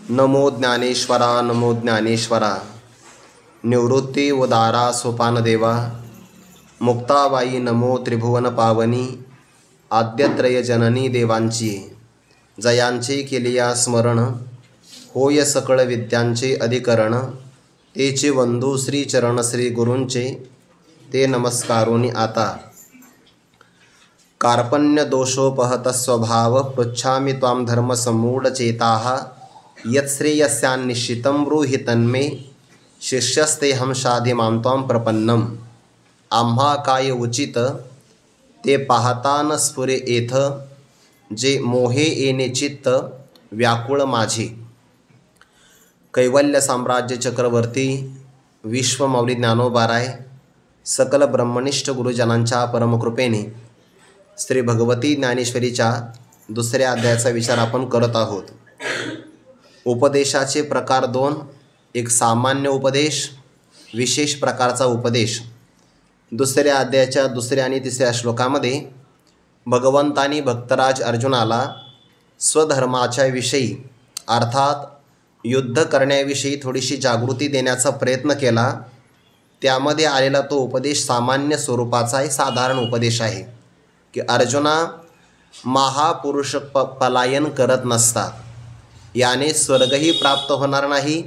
नमो ज्ञानेश्वरा नमो ज्ञानेश्वरा। निवृत्ती उदारा सोपान देवा। मुक्ताबाई नमो त्रिभुवन पावनी। आद्यत्रय जननी देवांची जयांचे केलिया स्मरण। होय सकळ विद्यांचे अधिकरण। तेचे वंदू श्री चरण श्री गुरूंचे ते नमस्कारोनी आता। कार्पण्य दोषोपहत स्वभाव पृच्छामि त्वां धर्म समूढ चेताः। यत्श्रेयस्यान्निश्चितं ब्रूहि तन्मे शिष्यस्तेऽहं शाधि मां त्वां प्रपन्नम्। आम्हा काय उचित ते पाहता न स्फुरे येथ। जे मोहे येणे चित्त व्याकुळ माझे। कैवल्य साम्राज्य चक्रवर्ती विश्वमौली ज्ञानोबाराय सकल ब्रह्मनिष्ठ गुरुजनांच्या परमकृपेने श्री भगवती ज्ञानेश्वरीच्या दुसऱ्या अध्यायाचा विचार आपण करत आहोत। उपदेशाचे प्रकार दोन, एक सामान्य उपदेश, विशेष प्रकारचा उपदेश। दुसऱ्या अध्यायाच्या दुसऱ्या आणि तिसऱ्या श्लोकामध्ये भगवंतांनी भक्तराज अर्जुनाला स्वधर्माच्या विषयी अर्थात युद्ध करण्याविषयी थोडीशी जागृती देण्याचा प्रयत्न केला। त्यामध्ये आलेला तो उपदेश सामान्य स्वरूपाचा आहे, साधारण उपदेश आहे की अर्जुना, महापुरुष पलायन करत नसतात। याने स्वर्गही प्राप्त होणार नाही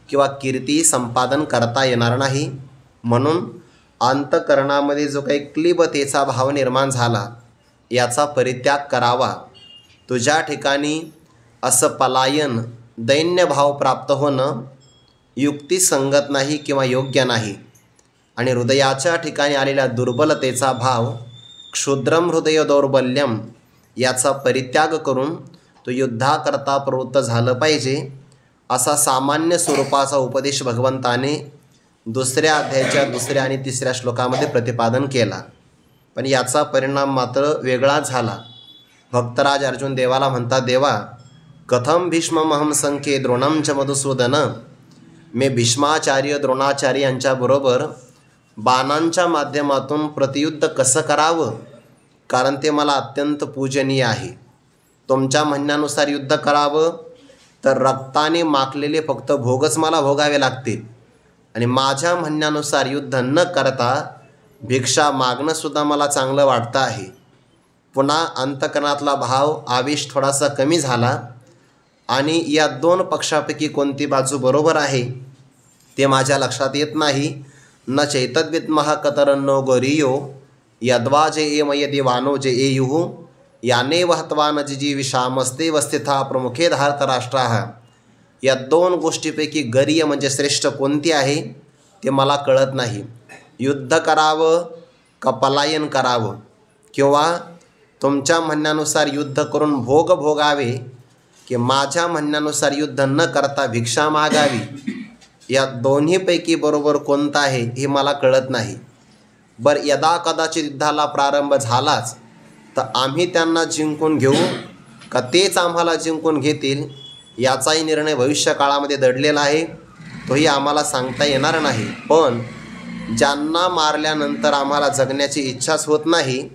किंवा कीर्ती संपादन करता येणार नाही। म्हणून अंतःकरणामध्ये जो काही क्लिबतेचा भाव निर्माण झाला याचा परित्याग करावा। तुझ्या ठिकाणी असं पलायन दैन्यभाव प्राप्त होणं युक्तिसंगत नाही किंवा योग्य नाही। आणि हृदयाच्या ठिकाणी आलेल्या दुर्बलतेचा भाव क्षुद्रम हृदय दौर्बल्यम याचा परित्याग करून तो युद्धाकरता प्रवृत्त झालं पाहिजे, असा सामान्य स्वरूपाचा उपदेश भगवंताने दुसऱ्या अध्यायाच्या दुसऱ्या आणि तिसऱ्या श्लोकामध्ये प्रतिपादन केला। पण याचा परिणाम मात्र वेगळाच झाला। भक्तराज अर्जुन देवाला म्हणतात, देवा कथम भीष्ममहम संख्ये द्रोणम च मधुसूदन। मी भीष्माचार्य द्रोणाचार्य यांच्याबरोबर बाणांच्या माध्यमातून प्रतियुद्ध कसं करावं, कारण ते मला अत्यंत पूजनीय आहे। तुमच्या म्हणण्यानुसार युद्ध करावं तर रक्ताने माखलेले फक्त भोगच मला भोगावे लागतील, आणि माझ्या म्हणण्यानुसार युद्ध न करता भिक्षा मागणंसुद्धा मला चांगलं वाटतं आहे। पुन्हा अंतकरणातला भाव आवेश थोडासा कमी झाला आणि या दोन पक्षापैकी कोणती बाजू बरोबर आहे ते माझ्या लक्षात येत नाही। न चैतद्विद्मः कतरन्नो गौरीयो यद्वा जे एम यदि वानो जे एयुः याने वहत्वा न जिजीविषामस्ते वस्थिता प्रमुखे धार्तराष्ट्राः। या दोन गोष्टीपैकी गरीय म्हणजे श्रेष्ठ कोणती आहे ते मला कळत नाही। युद्ध करावं का पलायन करावं, किंवा तुमच्या म्हणण्यानुसार युद्ध करून भोग भोगावे की माझ्या म्हणण्यानुसार युद्ध न करता भिक्षा मागावी, या दोन्हीपैकी बरोबर कोणतं आहे हे मला कळत नाही। बरं, यदा कदाचित युद्धाला प्रारंभ झालाच तर आम्ही त्यांना जिंकून घेऊ का तेच आम्हाला जिंकून घेतील याचाही निर्णय भविष्यकाळामध्ये दडलेला आहे, तोही आम्हाला सांगता येणार नाही। पण ज्यांना मारल्यानंतर आम्हाला जगण्याची इच्छाच होत नाही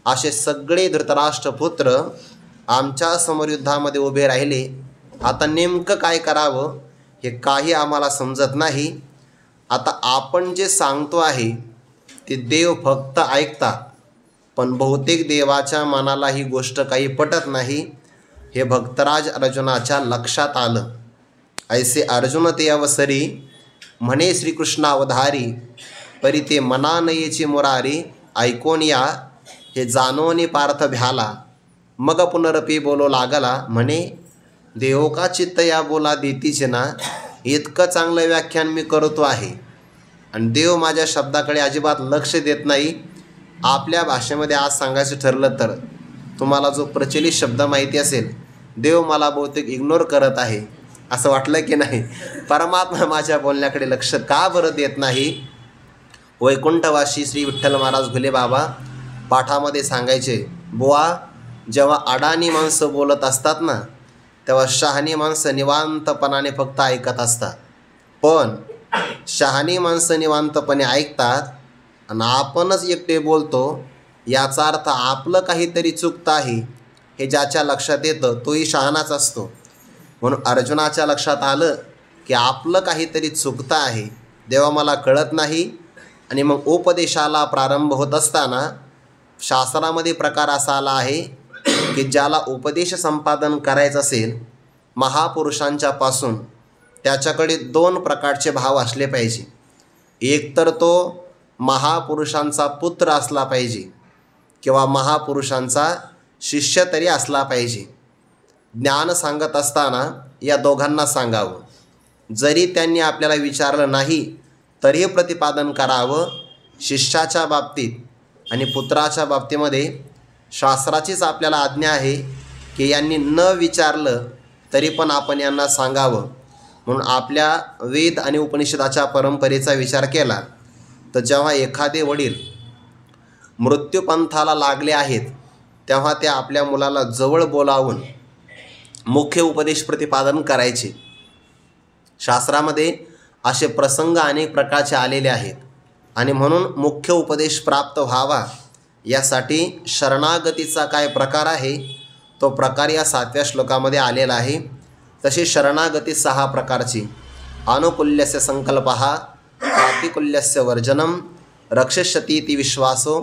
असे सगळे धृतराष्ट्रपुत्र आमच्या समोर युद्धामध्ये उभे राहिले। आता नेमकं काय करावं हे काही आम्हाला समजत नाही। आता आपण जे सांगतो आहे ते देव फक्त ऐकतात, पण बहुतेक देवाच्या मनाला ही गोष्ट काही पटत नाही, हे भक्तराज अर्जुनाच्या लक्षात आलं। ऐसे अर्जुन ते अवसरी म्हणे श्रीकृष्णावधारी। परी ते मना नयेची मुरारी ऐकोन या हे जाणोनी पार्थ भ्याला। मग पुनरपी बोलो लागला म्हणे देव का चित्त या बोला देतीचे ना। इतकं चांगलं व्याख्यान मी करतो आहे आणि देव माझ्या शब्दाकडे अजिबात लक्ष देत नाही। आपल्या भाषेमध्ये आज सांगायचं ठरलं तर तुम्हाला जो प्रचलित शब्द माहिती असेल, देव मला बहुतेक इग्नोर करत आहे असं वाटलं की नाही। परमात्मा माझ्या बोलण्याकडे लक्ष का बरं देत नाही। वैकुंठवासी श्री विठ्ठल महाराज घुले बाबा पाठामध्ये सांगायचे, बुवा जेव्हा अडाणी माणसं बोलत असतात ना तेव्हा शहाणी माणसं निवांतपणाने फक्त ऐकत असतात, पण शहाणी माणसं निवांतपणे ऐकतात आणि आपणच एकटे बोलतो, याचा अर्थ आपलं काहीतरी चुकतं आहे हे ज्याच्या लक्षात येतं तोही शहाणाच असतो। म्हणून अर्जुनाच्या लक्षात आलं की आपलं काहीतरी चुकतं आहे, देवा मला कळत नाही. आणि मग उपदेशाला प्रारंभ होत असताना शास्त्रामध्ये प्रकार असा आला आहे की ज्याला उपदेश संपादन करायचं असेल महापुरुषांच्या पासून, त्याच्याकडे 2 प्रकारचे भाव असले पाहिजे. एक तर तो महापुरुषांचा पुत्र असला पाहिजे किंवा महापुरुषांचा शिष्य तरी असला पाहिजे. ज्ञान सांगत असताना या दोघांना सांगावं. जरी त्यांनी आपल्याला विचारलं नाही तरी प्रतिपादन करावं. शिष्याच्या बाबतीत आणि पुत्राच्या बाबतीमध्ये शास्त्राचीच आपल्याला आज्ञा आहे की यांनी न विचारलं तरी पण आपण यांना सांगावं. म्हणून आपल्या वेद आणि उपनिषदाच्या परंपरेचा विचार केला तर जेव्हा एखादे वडील मृत्यूपंथाला लागले आहेत तेव्हा ते आपल्या मुलाला जवळ बोलावून मुख्य उपदेश प्रतिपादन करायचे. शास्त्रामध्ये असे प्रसंग अनेक प्रकारचे आलेले आहेत आणि म्हणून मुख्य उपदेश प्राप्त व्हावा यासाठी शरणागतीचा काय प्रकार आहे तो प्रकार या 7व्या श्लोकामध्ये आलेला आहे. तशी शरणागती 6 प्रकारची: अनुकूल्यस्य संकल्पः, प्रातिकूल्यस्य वर्जनम, रक्षिष्यतीति विश्वासो,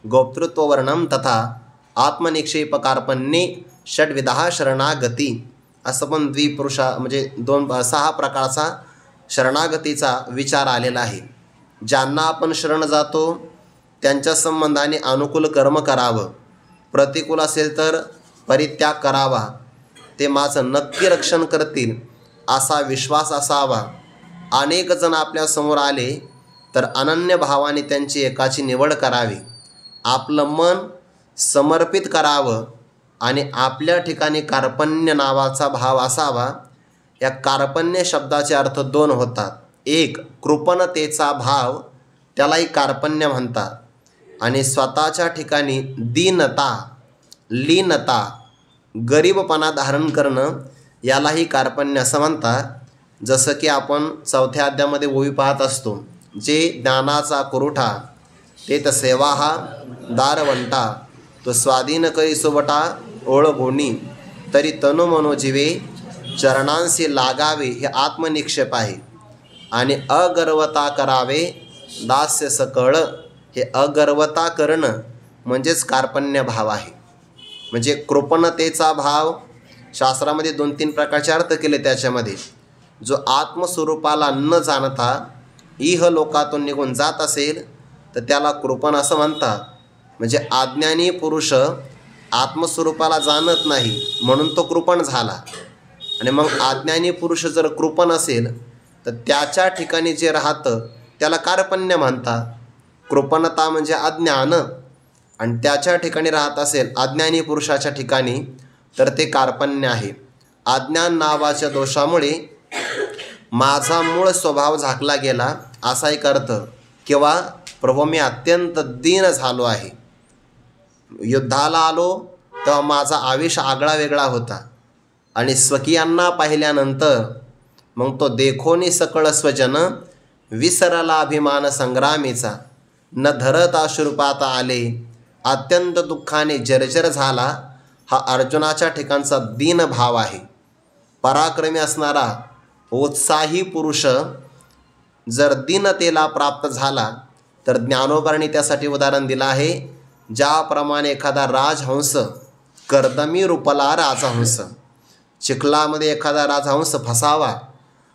गोप्तृत्ववर्णम तथा आत्मनिक्षेपकार्पण्ये षड्विधा शरणागती. असं पण द्विपुरुषा म्हणजे 6 प्रकारचा शरणागतीचा विचार आलेला आहे. ज्यांना आपण शरण जातो त्यांच्या संबंधाने अनुकूल कर्म करावं, प्रतिकूल असेल तर परित्याग करावा. ते माझं नक्की रक्षण करतील असा विश्वास असावा. अनेक जण आपल्यासमोर आले तर अनन्य भावाने त्यांची एकाची निवड करावी. आपलं मन समर्पित करावं आणि आपल्या ठिकाणी कार्पण्य नावाचा भाव असावा. या कार्पण्य शब्दाचे अर्थ 2 होतात. एक कृपणतेचा भाव, त्यालाही कार्पण्य म्हणतात. आणि स्वतःच्या ठिकाणी दीनता, लीनता, गरीबपणा धारण करणं यालाही कार्पण्य असं म्हणतात. जसं की आपण 4थ्या अध्यायामध्ये ओवी पाहत असतो, जे ज्ञानाचा कुरुठा ते तर सेवा हा दारवंटा, तो स्वाधीन करी सोबटा ओळगोणी, तरी तनु मनोजीवे चरणांशी लागावे हे आत्मनिक्षेप आहे. आणि अगर्वता करावे दास्य सकळ, हे अगर्वता करणं म्हणजेच कार्पण्य भाव आहे. म्हणजे कृपणतेचा भाव शास्त्रामध्ये 2-3 प्रकारचे अर्थ केले. त्याच्यामध्ये जो आत्मस्वरूपाला न जाणता इह लोकातून निघून जात असेल तर त्याला कृपण असं म्हणतात. म्हणजे अज्ञानी पुरुष आत्मस्वरूपाला जाणत नाही म्हणून तो कृपण झाला. आणि मग अज्ञानी पुरुष जर कृपण असेल तर त्याच्या ठिकाणी जे राहतं त्याला कार्पण्य म्हणतात. कृपणता म्हणजे अज्ञान, आणि त्याच्या ठिकाणी राहत असेल अज्ञानी पुरुषाच्या ठिकाणी तर ते कार्पण्य आहे. अज्ञान नावाच्या दोषामुळे माझा मूळ स्वभाव झाकला गेला असा एक अर्थ. किंवा प्रभू मी अत्यंत दीन झालो आहे. युद्धाला आलो तेव्हा माझा आवेश आगळा वेगळा होता आणि स्वकीयांना पाहिल्यानंतर मग तो देखोनी सकळ स्वजन, विसरला अभिमान संग्रामीचा, न धरत अश्रुपात आले, अत्यंत दुःखाने जर्जर झाला. हा अर्जुनाच्या ठिकाणचा दीन भाव आहे. पराक्रमी असणारा उत्साही पुरुष जर दीनतेला प्राप्त झाला तर ज्ञानोबांनी त्यासाठी उदाहरण दिलं आहे. ज्याप्रमाणे एखादा राजहंस कर्दमी रूपला राजहंस, चिखलामध्ये एखादा राजहंस फसावा,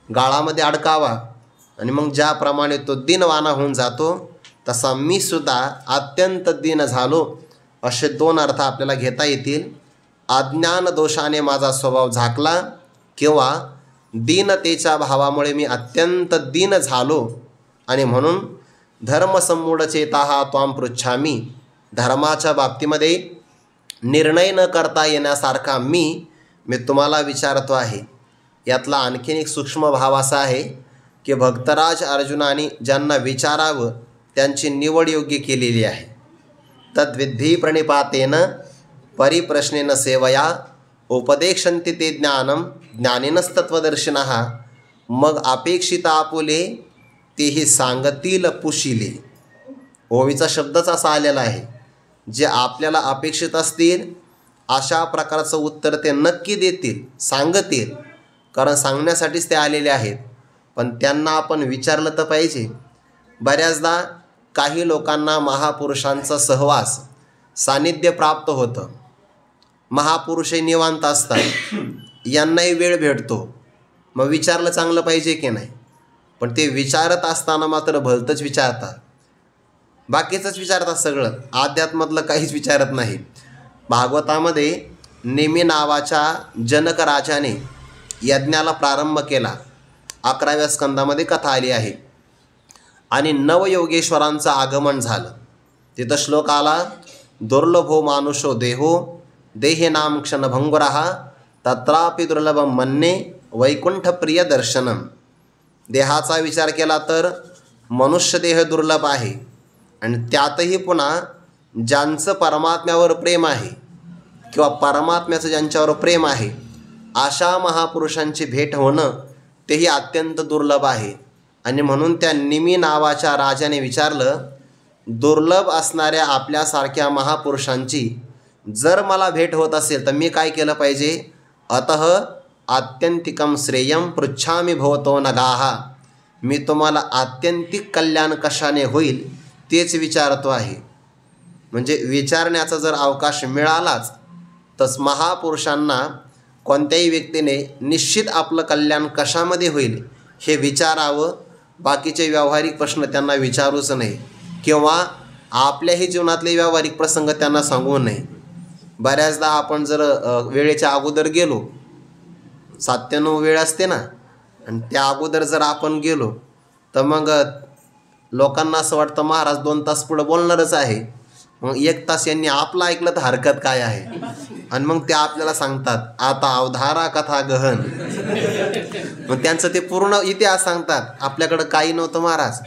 गाळामध्ये अडकावा आणि मग ज्याप्रमाणे तो दीनवाना होऊन जातो तसा मी सुद्धा अत्यंत दीन झालो. असे 2 अर्थ आपल्याला घेता येतील. अज्ञान दोषाने माझा स्वभाव झाकला किंवा दीनतेच्या भावामुळे मी अत्यंत दीन झालो आणि म्हणून धर्मसम्मूढ चेताः त्वां पृच्छामि, धर्माच्या बाबतीमध्ये निर्णय न करता येण्यासारखा मी तुम्हाला विचारतो आहे. यातला आणखीन एक सूक्ष्म भाव असा आहे की भक्तराज अर्जुनाने ज्यांना विचारावं त्यांची निवड योग्य केलेली आहे. तद्विद्धी प्रणिपातेन परिप्रश्नेन सेवया उपदेक्षन्ति ते ज्ञानम ज्ञानेनस्तत्वदर्शिनः, मग अपेक्षित आपुले तेही सांगतील पुशिले. ओवीचा शब्दच असा आलेला आहे. जे आपल्याला अपेक्षित असतील अशा प्रकारचं उत्तर ते नक्की देतील, सांगतील. कारण सांगण्यासाठीच ते आलेले आहेत, पण त्यांना आपण विचारलं तर पाहिजे. बऱ्याचदा काही लोकांना महापुरुषांचा सहवास सानिध्य प्राप्त होतं, महापुरुषही निवांत असतात, यांनाही वेळ भेटतो, मग विचारलं चांगलं पाहिजे की नाही. पण ते विचारत असताना मात्र भलतंच विचारतात, बाकीचंच विचारतात, सगळं अध्यात्मातलं काहीच विचारत नाही. भागवतामध्ये नेमी नावाच्या जनक राजाने यज्ञाला प्रारंभ केला, 11व्या स्कंदामध्ये कथा आली आहे. आणि नवयोगेश्वरांचं आगमन झालं. तिथं श्लोक आला, दुर्लभो मानुषो देहो देहे नाम क्षणभंगुरः तत्रापि दुर्लभम मन्ये वैकुंठ प्रिय दर्शनम. देहाचा विचार केला तर मनुष्य देह दुर्लभ आहे, आणि त्यातही पुन्हा ज्यांचं परमात्म्यावर प्रेम आहे किंवा परमात्म्याचं ज्यांच्यावर प्रेम आहे अशा महापुरुषांची भेट होणं तेही अत्यंत दुर्लभ आहे. आणि म्हणून त्या निमी नावाच्या राजाने विचारलं, दुर्लभ असणाऱ्या आपल्यासारख्या महापुरुषांची जर मला भेट होत असेल तर मी काय केलं पाहिजे. अतः आत्यंतिकम श्रेयम पृच्छामी भवतो नगाहा. मी तुम्हाला आत्यंतिक कल्याण कशाने होईल तेच विचारतो आहे. म्हणजे विचारण्याचा जर अवकाश मिळालाच तर महापुरुषांना कोणत्याही व्यक्तीने निश्चित आपलं कल्याण कशामध्ये होईल हे विचारावं. बाकीचे व्यावहारिक प्रश्न त्यांना विचारूच नाही, किंवा आपल्याही जीवनातले व्यावहारिक प्रसंग त्यांना सांगू नये. बऱ्याचदा आपण जर वेळेच्या अगोदर गेलो, 7 ते 9 वेळ असते ना, आणि त्या अगोदर जर आपण गेलो तर मग लोकांना असं वाटतं महाराज 2 तास पुढं बोलणारच आहे, मग 1 तास यांनी आपलं ऐकलं तर हरकत काय आहे. आणि मग ते आपल्याला सांगतात, आता अवधारा कथा गहन. मग त्यांचं ते पूर्ण इतिहास सांगतात, आपल्याकडं काही नव्हतं महाराज,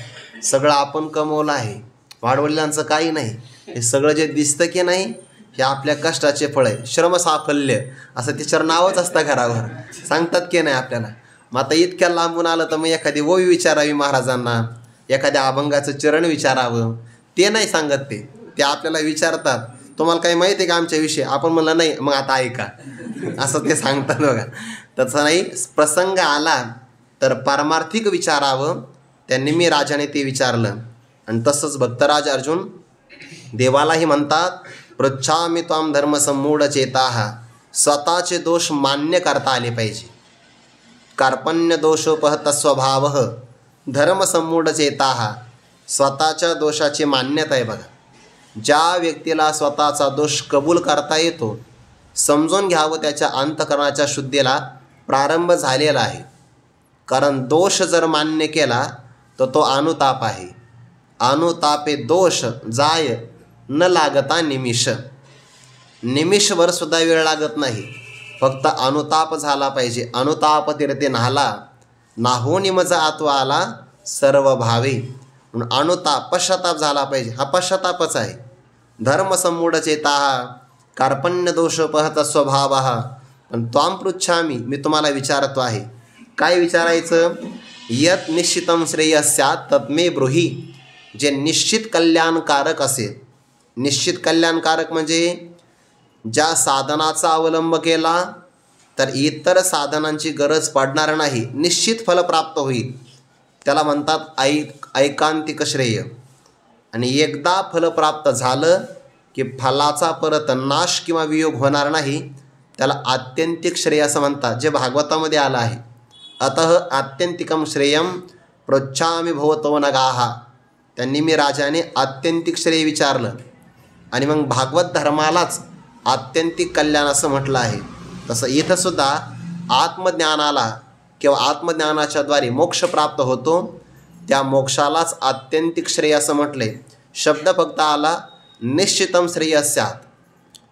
सगळं आपण कमवलं आहे, वाडवडिलांचं काही नाही, हे सगळं जे दिसतं की नाही हे आपल्या कष्टाचे फळ आहे, श्रमसाफल्य असं त्याच्यावर नावच असतं घरावर, सांगतात की नाही आपल्याला. मग आता इतक्या लांबून आलं तर मग एखादी ओवी विचारावी महाराजांना, एखाद्या अभंगाचं चरण विचारावं, ते नाही सांगत. ते आपल्याला विचारतात, तुम्हाला काही माहिती आहे का आमच्याविषयी. आपण म्हणलं नाही, मग आता ऐका, असं ते सांगतात बघा. तसं नाही, प्रसंग आला तर पारमार्थिक विचारावं. त्यांनी मी राजाने ते विचारलं. आणि तसंच भक्तराज अर्जुन देवालाही म्हणतात, पृच्छामि त्वां धर्मसम्मूढ चेताः. स्वतःचे दोष मान्य करता आले पाहिजे. कार्पण्य दोषोपहत स्वभावः धर्मसम्मूढ चेताः. स्वतःच्या दोषाची मान्यता आहे बघा. ज्या व्यक्तीला स्वतःचा दोष कबूल करता येतो, समजून घ्यावं त्याच्या अंतःकरणाच्या शुद्धीला प्रारंभ झालेला आहे. कारण दोष जर मान्य केला तर तो अनुताप आहे. अनुतापे दोष जाय न लागता निमिष. निमिषभर सुद्धा वेळ लागत नाही, फक्त अनुताप झाला पाहिजे. अनुताप तीर्थे नाहला नाहो निमज आत्वा आला सर्व भावे. म्हणून अनुताप पश्चाताप झाला पाहिजे, हा पश्चातापच आहे. धर्मसम्मूढ चेताः कार्पण्य दोषोपहत स्वभावः. पण त्वां पृच्छामि, मी तुम्हाला विचारतो आहे. काय विचारायचं. यत निश्चितम श्रेयस्यात् तत्मे ब्रूहि. जे निश्चित कल्याणकारक असेल. निश्चित कल्याणकारक म्हणजे ज्या साधनाचा अवलंब केला तर इतर साधनांची गरज पडणार नाही, निश्चित फल प्राप्त होईल, त्याला म्हणतात ऐकांतिक श्रेय. आणि एकदा फल प्राप्त झालं की फलाचा परत नाश किंवा वियोग होणार नाही, त्याला आत्यंतिक श्रेय असं म्हणतात, जे भागवतामध्ये आलं आहे. अतः आत्यंतिकम श्रेयम पृच्छामि भवतो नगाः. त्यांनी मी राजाने आत्यंतिक श्रेय विचारलं. आणि मग भागवत धर्मालाच आत्यंतिक कल्याण असं म्हटलं आहे. तसं इथंसुद्धा आत्मज्ञानाला किंवा आत्मज्ञानाच्या द्वारे मोक्ष प्राप्त होतो, त्या मोक्षालाच आत्यंतिक श्रेय असं म्हटले. शब्द फक्त आला निश्चितम श्रेयस्यात्.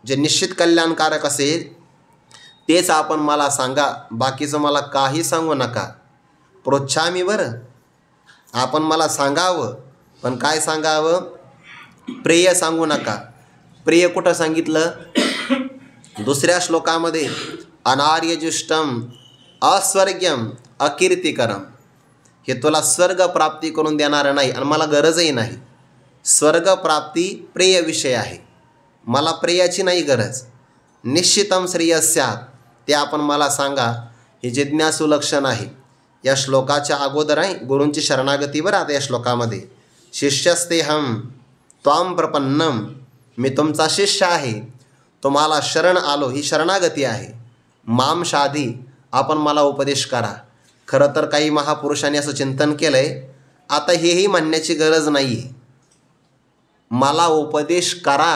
जे निश्चित कल्याणकारक असेल तेच आपण मला सांगा, बाकीचं मला काही सांगू नका. पृच्छामि बरं, आपण मला सांगावं, पण काय सांगावं. प्रिय सांगू नका. प्रिय कुठं सांगितलं. दुसऱ्या श्लोकामध्ये अनार्यजुष्टम अस्वर्ग्यम अकीर्तिकरम. हे तुला स्वर्ग प्राप्ती करून देणारं नाही आणि मला गरजही नाही. स्वर्ग प्राप्ती प्रिय विषय आहे, मला प्रियाची नाही गरज. निश्चितम श्रेयस्यात्, ते आपण मला सांगा. हे जिज्ञासू लक्षण आहे. या श्लोकाच्या अगोदर आहे गुरूंची शरणागती. बरं, आता या श्लोकामध्ये शिष्यस्तेहम त्वां प्रपन्नम, मी तुमचा शिष्य आहे, तुम्हाला शरण आलो, ही शरणागती आहे. माम शाधी, आपण मला उपदेश करा. खरं तर काही महापुरुषांनी असं चिंतन केलं आहे, आता हेही म्हणण्याची गरज नाही आहे. मला उपदेश करा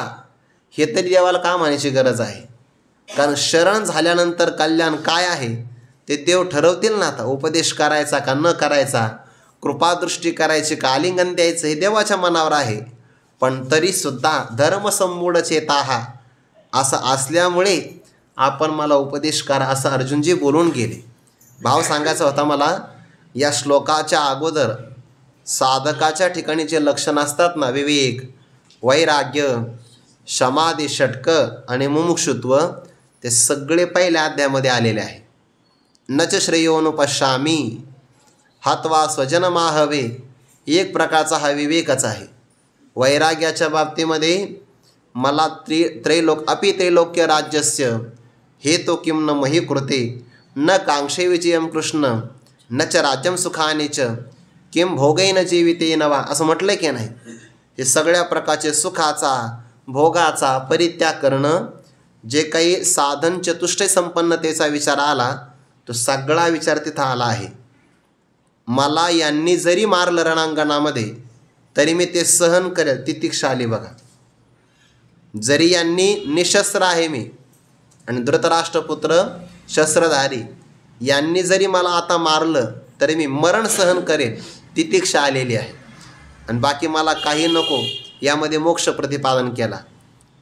हे तरी देवाला का म्हणायची गरज आहे? कारण शरण झाल्यानंतर कल्याण काय आहे ते देव ठरवतील ना. आता उपदेश करायचा का न करायचा, कृपादृष्टी करायची का आलिंगन द्यायचं, हे देवाच्या मनावर आहे. पण तरीसुद्धा धर्मसंमूढ चेताहा असं असल्यामुळे आपण मला उपदेश करा असं अर्जुनजी बोलून गेले. भाव सांगायचा होता मला, या श्लोकाच्या अगोदर साधकाच्या ठिकाणी जे लक्षण असतात ना, विवेक, वैराग्य, समाधी, षटक आणि मुमुक्षुत्व, ते सगळे पहिल्या अध्यायामध्ये आलेले आहे. नच श्रेयोनुपश्यामी हत्वा स्वजनमाहवे, एक प्रकारचा हा विवेकच आहे. वैराग्याच्या बाबतीमध्ये मला त्रैलोक्य राज्यस्य हेतु किम न मही कृते न कांक्षे विजयम कृष्ण न च राज्यम सुखाने च किम भोगैन जीविते नवा, असं म्हटलं की नाही. हे सगळ्या प्रकारचे सुखाचा, भोगाचा परित्याग करणं, जे काही साधन चतुष्टय संपन्नतेचा विचार आला तो सगळा विचार तिथं आला आहे. मला यांनी जरी मारलं रणांगणामध्ये तरी मी ते सहन करेल, तितिक्षा आली बघा. जरी यांनी निशस्त्र आहे मी आणि धृतराष्ट्रपुत्र शस्त्रधारी, यांनी जरी मला आता मारलं तरी मी मरण सहन करेल, तितिक्षा आलेली आहे. आणि बाकी मला काही नको, यामध्ये मोक्ष प्रतिपादन केला.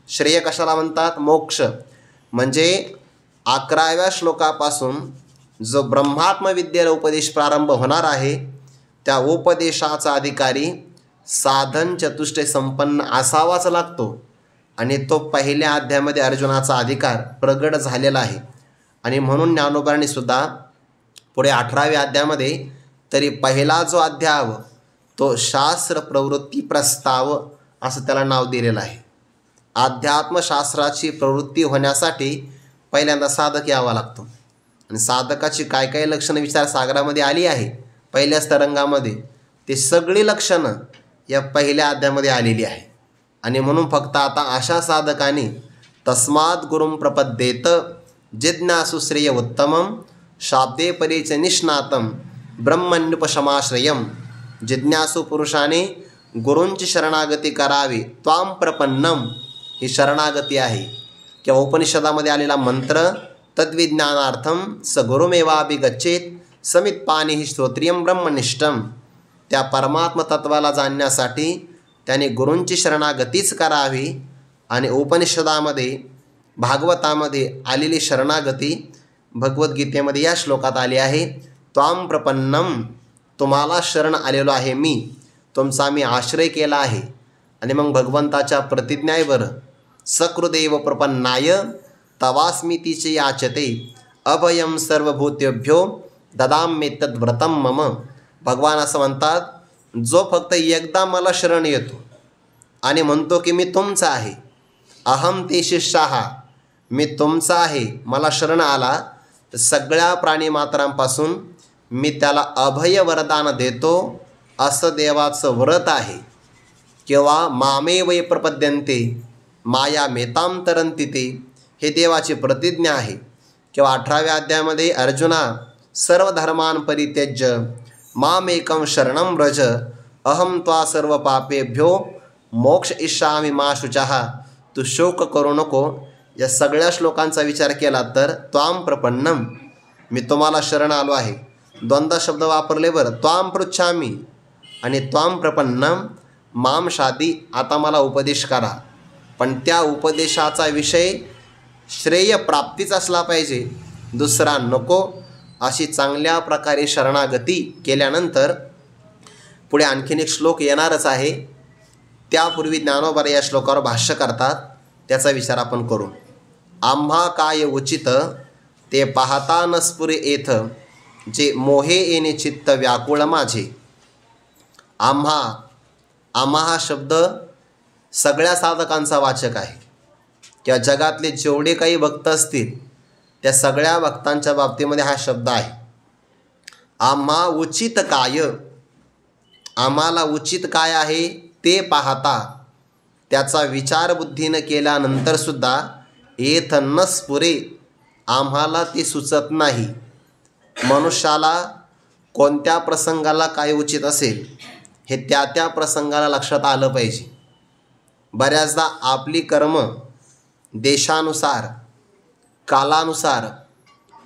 श्रेय कशाला म्हणतात? मोक्ष. म्हणजे 11व्या श्लोकापासून जो ब्रह्मात्मविद्येला उपदेश प्रारंभ होणार आहे त्या उपदेशाचा अधिकारी साधन चतुष्टय संपन्न असावाच लागतो. आणि तो पहिल्या अध्यायामध्ये अर्जुनाचा अधिकार प्रगट झालेला आहे. आणि म्हणून ज्ञानोबांनी सुद्धा पुढे 18व्या अध्यायामध्ये तरी पहिला जो अध्याय तो शास्त्र प्रवृत्ती प्रस्ताव असं त्याला नाव दिलेलं आहे. अध्यात्मशास्त्राची प्रवृत्ती होण्यासाठी पहिल्यांदा साधक यावा लागतो. आणि साधकाची काय काय लक्षणं विचारसागरामध्ये आली आहे पहिल्याच तरंगामध्ये, ते सगळी लक्षणं या पहिल्या अध्यायामध्ये आलेली आहे. आणि म्हणून फक्त आता अशा साधकांनी तस्मात् गुरुं प्रपद्येत जिज्ञासु श्रेय उत्तमं शाब्दे परेच निष्णातं ब्रह्मण्युपशमाश्रयम्, जिज्ञासू पुरुषाने गुरूंची शरणागती करावी. त्वां प्रपन्नम ही शरणागती आहे किंवा उपनिषदामध्ये आलेला मंत्र, तद्विज्ञानार्थम स गुरुमेवाभिगच्छेत समित्पानि ही श्रोत्रियम ब्रह्मनिष्ठम, त्या परमात्म तत्वाला जाणण्यासाठी त्याने गुरूंची शरणागतीच करावी. आणि उपनिषदामध्ये भागवतामध्ये आलेली शरणागती भगवद्गीतेमध्ये या श्लोकात आली आहे. त्वां प्रपन्नम, तुम्हाला शरण आलेलो आहे मी, तुमचा मी आश्रय केला आहे. आणि मग भगवंताच्या प्रतिज्ञावर सकृदेव प्रपन्नाय तवास्मितीचे याचते अभयम सर्वभूतेभ्यो ददाम्ये तद्व्रतम मम. भगवान असं म्हणतात, जो फक्त एकदा मला शरण येतो आणि म्हणतो की मी तुमचा आहे, अहम ते शिष्याहा, मी तुमचा आहे, मला शरण आला, तर सगळ्या प्राणीमात्रांपासून मी त्याला अभय वरदान देतो, असं देवाचं व्रत आहे. किंवा मामे वै प्रपद्यन्ते माया मेताम तरंती ते, हे देवाची प्रतिज्ञा आहे. किंवा 18व्या अध्यायामध्ये अर्जुना सर्व धर्मान परित्यज्य मामेकं शरणं व्रज अहम त्वा सर्व पापेभ्यो मोक्ष इष्यामि मा शुचः, तू शोक करू नको. या सगळ्या श्लोकांचा विचार केला तर त्वां प्रपन्नम, मी तुम्हाला शरण आलो आहे, दोनदा शब्द वापरले बरं. त्वां पृच्छामी आणि त्वां प्रपन्नम माम शादी, आता मला उपदेश करा. पण त्या उपदेशाचा विषय श्रेय प्राप्तीच असला पाहिजे, दुसरा नको. अशी चांगल्या प्रकारे शरणागती केल्यानंतर पुढे आणखीन एक श्लोक येणारच आहे. त्यापूर्वी ज्ञानोबा या श्लोकावर भाष्य करतात, त्याचा विचार आपण करू. आम्हा काय उचित ते पाहता न स्फुरे येथ, जे मोहे येणे चित्त व्याकुळ माझे. आम्हा हा शब्द सगळ्या साधकांचा वाचक आहे. किंवा जगातले जेवढे काही भक्त असतील त्या सगळ्या भक्तांच्या बाबतीमध्ये हा शब्द आहे. आम्हा उचित काय, आम्हाला उचित काय आहे ते पाहता त्याचा विचार बुद्धीनं केल्यानंतरसुद्धा येथ न स्फुरे, आम्हाला ते सुचत नाही. मनुष्याला कोणत्या प्रसंगाला काय उचित असेल हे त्या त्या प्रसंगाला लक्षात आलं पाहिजे. बऱ्याचदा आपली कर्म देशानुसार, कालानुसार,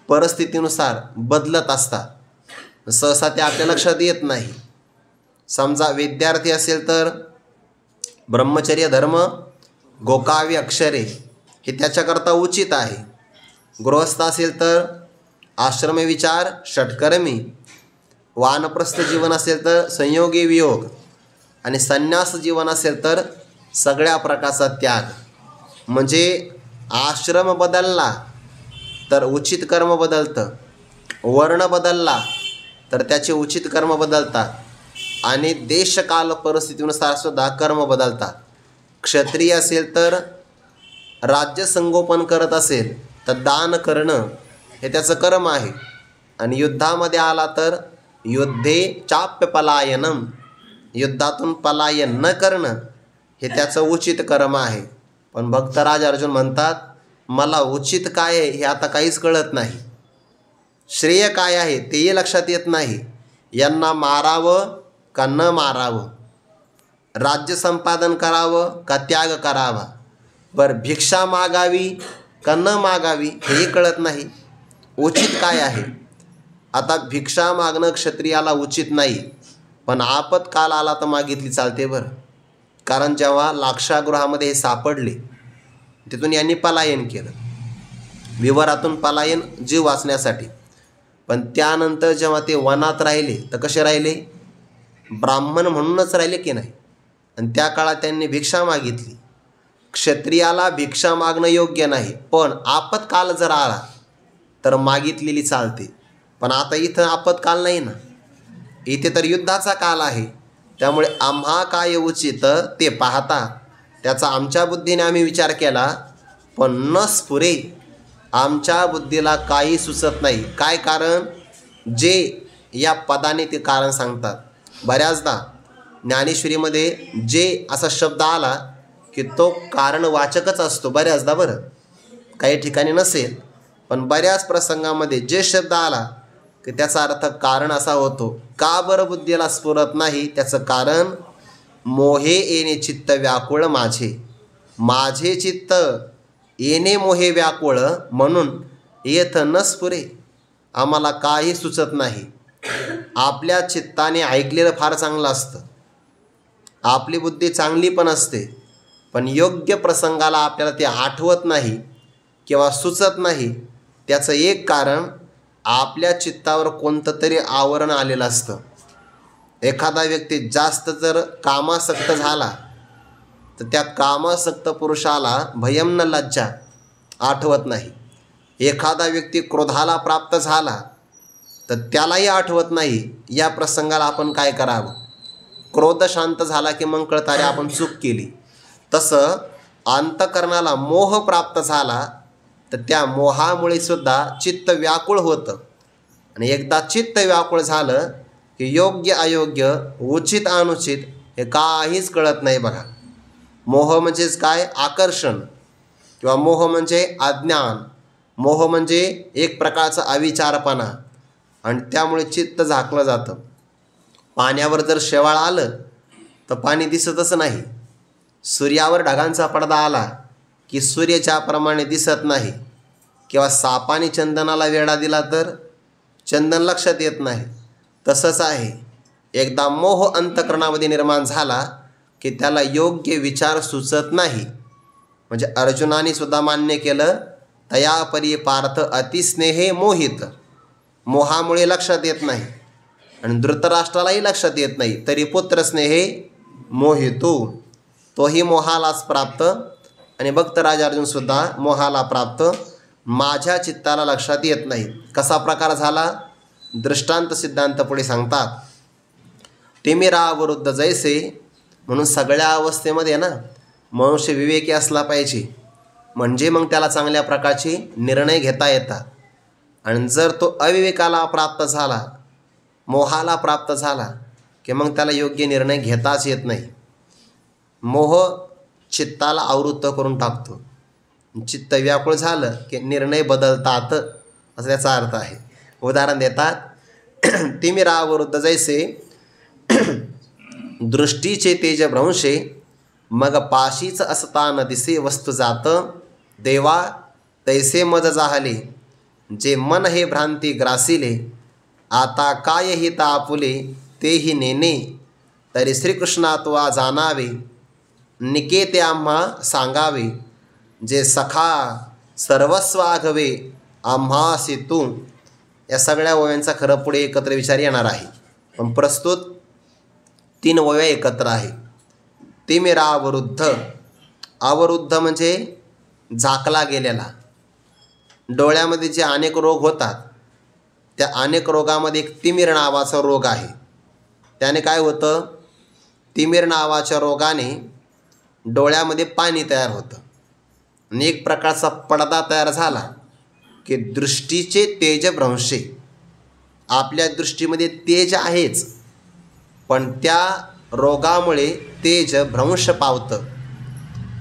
परिस्थितीनुसार बदलत असतात. सहसा ते आपल्या लक्षात येत नाही. समजा विद्यार्थी असेल तर ब्रह्मचर्य धर्म गोकावी अक्षरे हे त्याच्याकरता उचित आहे. गृहस्थ असेल तर आश्रम विचार षटकर्मी, वानप्रस्थ जीवन असेल तर संयोगी वियोग, आणि संन्यास जीवन असेल तर सगळ्या प्रकारचा त्याग. म्हणजे आश्रम बदलला तर उचित कर्म बदलतं, वर्ण बदलला तर त्याचे उचित कर्म बदलतात, आणि देशकाल परिस्थितीनुसार सुद्धा कर्म बदलतात. क्षत्रिय असेल तर राज्य संगोपन करत असेल तर दान करणं हे त्याचं कर्म आहे, आणि युद्धामध्ये आला तर युद्धे चाप्य पलायनम, युद्धातून पलायन न करणं हे त्याचं उचित कर्म आहे. पण भक्तराज अर्जुन म्हणतात, मला उचित काय आहे हे आता काहीच कळत नाही, श्रेय काय आहे तेही लक्षात येत नाही. यांना मारावं का न मारावं, राज्य संपादन करावं का त्याग करावा, बरं भिक्षा मागावी का न मागावी हेही कळत नाही. उचित काय आहे? आता भिक्षा मागणं क्षत्रियाला उचित नाही, पण आपत्काल आला तर मागितली चालते बरं. कारण जेव्हा लाक्षागृहामध्ये हे सापडले तिथून यांनी पलायन केलं, विवरातून पलायन जीव वाचण्यासाठी. पण त्यानंतर जेव्हा ते वनात राहिले तर कसे राहिले? ब्राह्मण म्हणूनच राहिले की नाही. आणि त्या काळात त्यांनी भिक्षा मागितली. क्षत्रियाला भिक्षा मागणं योग्य नाही, पण आपत्काल जर आला तर मागितलेली चालते. पण आता इथं आपत्काल नाही ना, इथे तर युद्धाचा काल आहे. त्यामुळे आम्हा काय उचित ते पाहता त्याचा आमच्या बुद्धीने आम्ही विचार केला, पण न स्फुरे, आमच्या बुद्धीला काही सुचत नाही. काय कारण? जे या पदाने ते कारण सांगतात. बऱ्याचदा ज्ञानेश्वरीमध्ये जे असा शब्द आला की तो कारणवाचकच असतो बऱ्याचदा. बरं काही ठिकाणी नसेल, पण बऱ्याच प्रसंगामध्ये जे शब्द आला की त्याचा अर्थ कारण असा होतो. का बरं बुद्धीला स्फुरत नाही? त्याचं कारण मोहे येणे चित्त व्याकुळ माझे, माझे चित्त येणे मोहे व्याकुळ, म्हणून येथ न स्फुरे, आम्हाला काही सुचत नाही. आपल्या चित्ताने ऐकलेलं फार चांगलं असतं, आपली बुद्धी चांगली पण असते, पण योग्य प्रसंगाला आपल्याला ते आठवत नाही किंवा सुचत नाही. त्याचं एक कारण आपल्या चित्तावर कोणतं तरी आवरण आलेलं असतं. एखादा व्यक्ती जास्त जर कामासक्त झाला तर त्या कामासक्त पुरुषाला भयम न लज्जा आठवत नाही. एखादा व्यक्ती क्रोधाला प्राप्त झाला तर त्यालाही आठवत नाही. या प्रसंगाला आपण काय करावं? क्रोध शांत झाला की मग कळतं अरे आपण चूक केली. तसं अंतकरणाला मोह प्राप्त झाला तर त्या मोहामुळे सुद्धा चित्त व्याकुळ होतं, आणि एकदा चित्त व्याकुळ झालं की योग्य अयोग्य, उचित अनुचित हे काहीच कळत नाही. बघा, मोह म्हणजेच काय? आकर्षण, किंवा मोह म्हणजे अज्ञान, मोह म्हणजे एक प्रकारचा अविचारपणा, आणि त्यामुळे चित्त झाकलं जातं. पाण्यावर जर शेवाळ आलं तर पाणी दिसतच नाही. सूर्यावर ढगांचा पडदा आला की सूर्य ज्याप्रमाणे दिसत नाही, किंवा सापाने चंदनाला वेढा दिला तर चंदन लक्षात येत नाही. तसंच आहे, एकदा मोह अंतकरणामध्ये निर्माण झाला की त्याला योग्य विचार सुचत नाही. म्हणजे अर्जुनाने सुद्धा मान्य केलं, तया परी पार्थ अतिस्नेहे मोहित, मोहामुळे लक्षात येत नाही, आणि धृतराष्ट्रालाही लक्षात येत नाही, तरी पुत्रस्नेहे मोहितो, तोही मोहालाच प्राप्त, आणि भक्तराज अर्जुनसुद्धा मोहाला प्राप्त. माझ्या चित्ताला लक्षात येत नाही. कसा प्रकार झाला? दृष्टांत सिद्धांत पुढे सांगतात. तिमिरावरुद्ध जैसे, म्हणून सगळ्या अवस्थेमध्ये ना मनुष्य विवेकी असला पाहिजे. म्हणजे मग त्याला चांगल्या प्रकारचे निर्णय घेता येतात. आणि जर तो अविवेकाला प्राप्त झाला, मोहाला प्राप्त झाला, की मग त्याला योग्य निर्णय घेताच येत नाही. मोह चित्ताला आवृत्त करून टाकतो. चित्त व्याकुळ झालं की निर्णय बदलतात, असं त्याचा अर्थ आहे. उदाहरण देतात, तिमिरावरुद्ध जैसे दृष्टीचे तेज भ्रंशे, मग पाशीच असता न दिसे वस्तू जात, देवा तैसे मज जाहले, जे मन हे भ्रांती ग्रासिले, आता काय हित आपुले तेही नेने, तरी श्रीकृष्णात्वा जाणावे, निकेते आम्हा सांगावे, जे सखा सर्वस्व आघवे आम्हासी तू. या सगळ्या ओव्यांचा खरं पुढे एकत्र विचार येणार आहे, पण प्रस्तुत 3 ओव्या एकत्र आहे. तिमिरावरुद्ध, अवरुद्ध म्हणजे झाकला गेलेला. डोळ्यामध्ये जे अनेक रोग होतात, त्या अनेक रोगामध्ये एक तिमिर नावाचा रोग आहे. त्याने काय होतं, तिमिर नावाच्या रोगाने डोळ्यामध्ये पाणी तयार होतं आणि एक प्रकारचा पडदा तयार झाला की दृष्टीचे तेज भ्रंशे. आपल्या दृष्टीमध्ये तेज आहेच, पण त्या रोगामुळे तेज भ्रंश पावतं,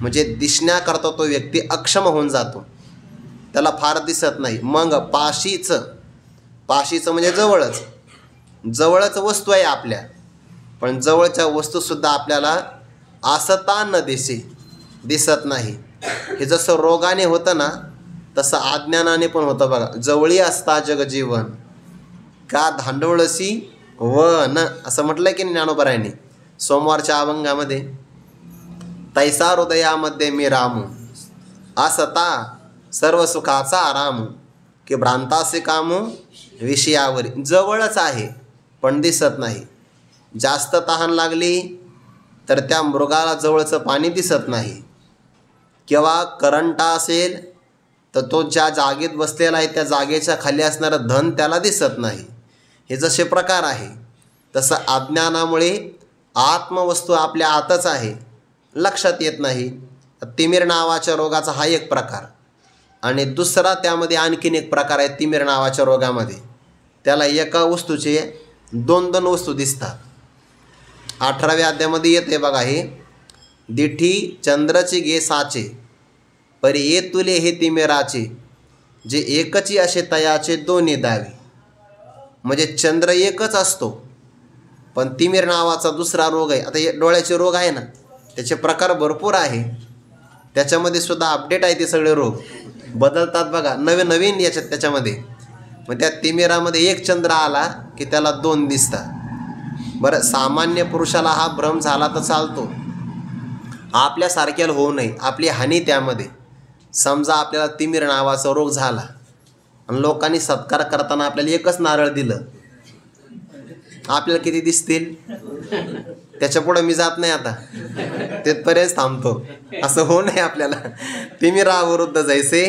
म्हणजे दिसण्याकरता तो व्यक्ती अक्षम होऊन जातो, त्याला फार दिसत नाही. मग पाशीचं म्हणजे जवळच वस्तू आहे आपल्या, पण जवळच्या वस्तूसुद्धा आपल्याला असता न दिसत नाही. हे जसं रोगाने होतं ना, तसं अज्ञानाने पण होतं बघा. जवळी असता जगजीवन, का धांडवळसी वन, असं म्हटलं की ज्ञानोबरायांनी सोमवारच्या अभंगामध्ये. तैसा हृदयामध्ये मी रामू, असता सर्व सुखाचा आराम, की भ्रांतासे कामू विषयावर. जवळच आहे पण दिसत नाही. जास्त तहान लागली तर त्या मृगाला जवळचं पाणी दिसत नाही. किंवा करंटा असेल तर तो ज्या जागेत बसलेला आहे त्या जागेच्या खाली असणारं धन त्याला दिसत नाही. हे जसे प्रकार आहे, तसं अज्ञानामुळे आत्मवस्तू आपल्या आतच आहे, लक्षात येत नाही. तिमिर नावाच्या रोगाचा हा एक प्रकार. आणि दुसरा त्यामध्ये आणखीन एक प्रकार आहे तिमिर नावाच्या रोगामध्ये. त्याला एका वस्तूचे 2 वस्तू दिसतात. 18व्या अध्यायामध्ये येते बघा हे. दिठी चंद्रची गे साचे, परी ये तुले हे तिमिराचे, जे एकची असे तयाचे दोन्ही दावे. म्हणजे चंद्र एकच असतो, पण तिमिर नावाचा दुसरा रोग आहे. आता हे डोळ्याचे रोग आहे ना, त्याचे प्रकार भरपूर आहे. त्याच्यामध्ये सुद्धा अपडेट आहे. ते सगळे रोग बदलतात बघा, नवीन त्याच्यामध्ये. मग त्या तिमिरामध्ये एक चंद्र आला की त्याला 2 दिसतात. बरं, सामान्य पुरुषाला हा भ्रम झाला तर चालतो, आपल्यासारख्याला होऊ नये, आपली हानी त्यामध्ये. समजा आपल्याला तिमिर नावाचा रोग झाला आणि लोकांनी सत्कार करताना आपल्याला एकच नारळ दिलं, आपल्याला किती दिसतील? त्याच्यापुढं मी जात नाही, आता तिथपर्यंत थांबतो. असं होऊ नये आपल्याला. तिमिरावरुद्ध जैसे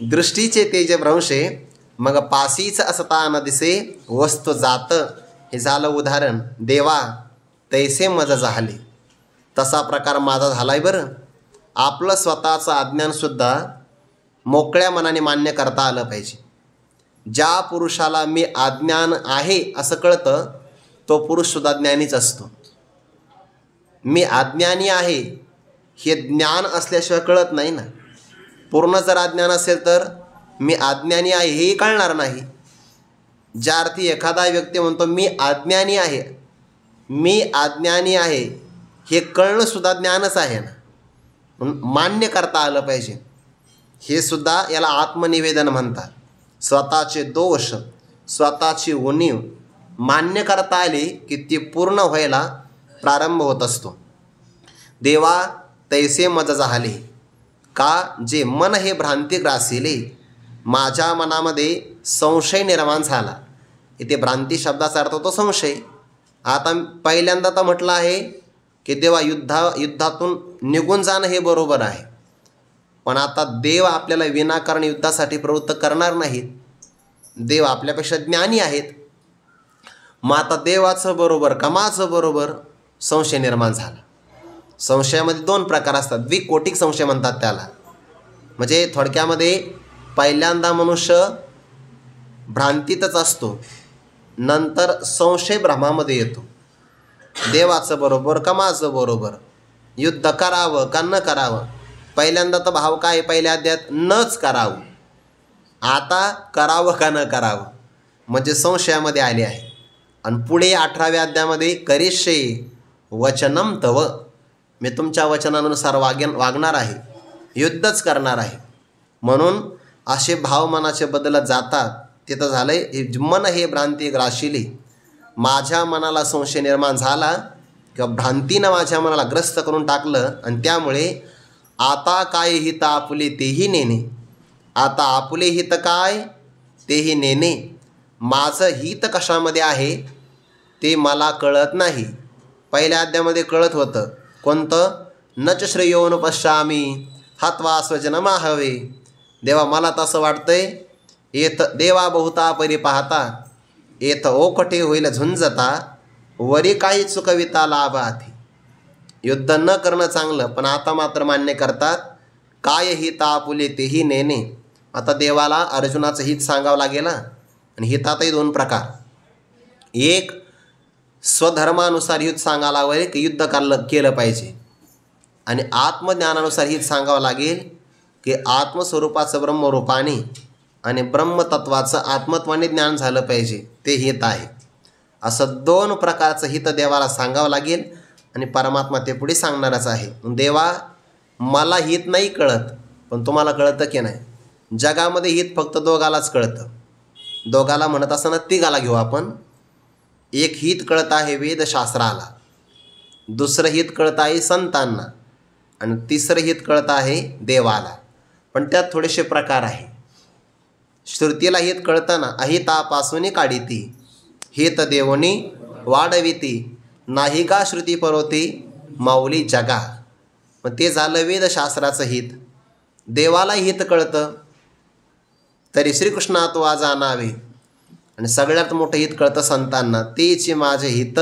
दृष्टीचे तेज भ्रंशे, मग पाशीच असता न दिसे वस्तू जात. हे झालं उदाहरण. देवा तैसे मज झाले, तसा प्रकार माझा झालाय. बरं, आपलं स्वतःचं अज्ञानसुद्धा मोकळ्या मनाने मान्य करता आलं पाहिजे. ज्या पुरुषाला मी अज्ञान आहे असं कळतं, तो पुरुषसुद्धा ज्ञानीच असतो. मी अज्ञानी आहे हे ज्ञान असल्याशिवाय कळत नाही ना. पूर्ण जर अज्ञान असेल तर मी अज्ञानी आहे हेही कळणार नाही. ज्या अर्थी एखादा व्यक्ती म्हणतो मी अज्ञानी आहे, मी अज्ञानी आहे हे कळणंसुद्धा ज्ञानच आहे ना. म्हणून मान्य करता आलं पाहिजे. हे सुद्धा याला आत्मनिवेदन म्हणतात. स्वतःचे दोष, स्वतःची उणीव मान्य करता आली की ती पूर्ण व्हायला प्रारंभ होत असतो. देवा तैसे मज झाले, का जे मन हे भ्रांती ग्रासिले, माझ्या मनामध्ये संशय निर्माण झाला. इथे भ्रांती शब्दाचा अर्थ होतो संशय. आता पहिल्यांदा तर म्हटलं आहे की देवा युद्धातून निघून जाणं हे बरोबर आहे, पण आता देव आपल्याला विनाकारण युद्धासाठी प्रवृत्त करणार नाहीत. देव आपल्यापेक्षा ज्ञानी आहेत. मग आता देवाचं बरोबर का माझं बरोबर, संशय निर्माण झाला. संशयामध्ये 2 प्रकार असतात. द्विकोटिक संशय म्हणतात त्याला. म्हणजे थोडक्यामध्ये पहिल्यांदा मनुष्य भ्रांतीतच असतो, नंतर संशय भ्रमामध्ये येतो. देवाचं बरोबर का माझं बरोबर, युद्ध करावं का न करावं. पहिल्यांदा तर भाव काय, पहिल्या अध्यायात नच करावं, आता करावं का न करावं म्हणजे संशयामध्ये आले आहे. आणि पुढे 18व्या अध्यायामध्ये करिष्ये वचनम तव, मी तुमच्या वचनानुसार वागणार आहे, युद्धच करणार आहे. म्हणून असे भाव मनाचे बदलत जातात. तिथं झालंय हे मन हे भ्रांती ग्राशिली, माझ्या मनाला संशय निर्माण झाला किंवा भ्रांतीनं माझ्या मनाला ग्रस्त करून टाकलं आणि त्यामुळे आता काय हित आपुले तेही नेणे, आता आपुले हित काय तेही नेणे, माझं हित कशामध्ये आहे ते मला कळत नाही. पहिल्या अध्यायामध्ये कळत होतं, कोणतं, नच श्रेयोन पश्यामी हत्वा स्वजनमाहवे. देवा मला तसं वाटतंय, येथ देवा बहुता परी पाहता, येथ ओकटे होईल झुंजता, वरी काही चुकविता लाभार्थी. युद्ध न करणं चांगलं, पण आता मात्र मान्य करतात काय हित आपुले तेही नेणे. आता देवाला अर्जुनाचं हित सांगावं लागेल. आणि हितातही 2 प्रकार, एक स्वधर्मानुसार हित सांगावं लागेल की युद्ध केलं पाहिजे, आणि आत्मज्ञानानुसार हित सांगावं लागेल की आत्मस्वरूपाचं ब्रह्मरूपाने आणि ब्रह्मतत्वाचं आत्मत्वाने ज्ञान झालं पाहिजे, ते हित आहे. असं 2 प्रकारचं हित देवाला सांगावं लागेल आणि परमात्मा ते पुढे सांगणारच आहे. देवा मला हित नाही कळत, पण तुम्हाला कळतं की नाही. जगामध्ये हित फक्त दोघालाच कळतं, दोघाला म्हणत असताना तिघाला घेऊ आपण. एक हित कळत आहे वेदशास्त्राला, दुसरं हित कळत आहे संतांना, आणि तिसरं हित कळत आहे देवाला. पण त्यात थोडेसे प्रकार आहे. श्रुतीला हित कळताना अहितापासून काढिती, हित देवनी वाढविती, नाही का श्रुती परोती माऊली जगा. मग ते झालं वेदशास्त्राचं हित. देवाला हित कळतं तरी श्रीकृष्णा तो आज आणावे, आणि सगळ्यात मोठं हित कळतं संतांना, तेची माझे हित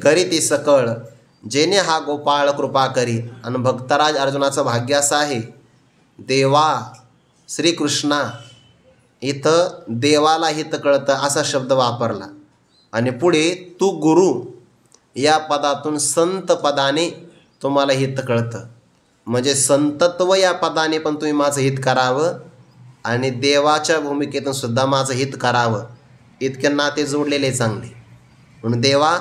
करीती सकळ, जेने हा गोपाळ कृपा करी. आणि भक्तराज अर्जुनाचं भाग्य असं आहे, देवा श्रीकृष्णा, इथं देवाला हित कळतं असा शब्द वापरला. आणि पुढे तू गुरु या पदातून संत पदाने तुम्हाला हित कळतं, म्हणजे संतत्व या पदाने पण तुम्ही माझं हित करावं आणि देवाच्या भूमिकेतून सुद्धा माझं हित करावं. इतके नाते जोडलेले चांगले. म्हणून देवा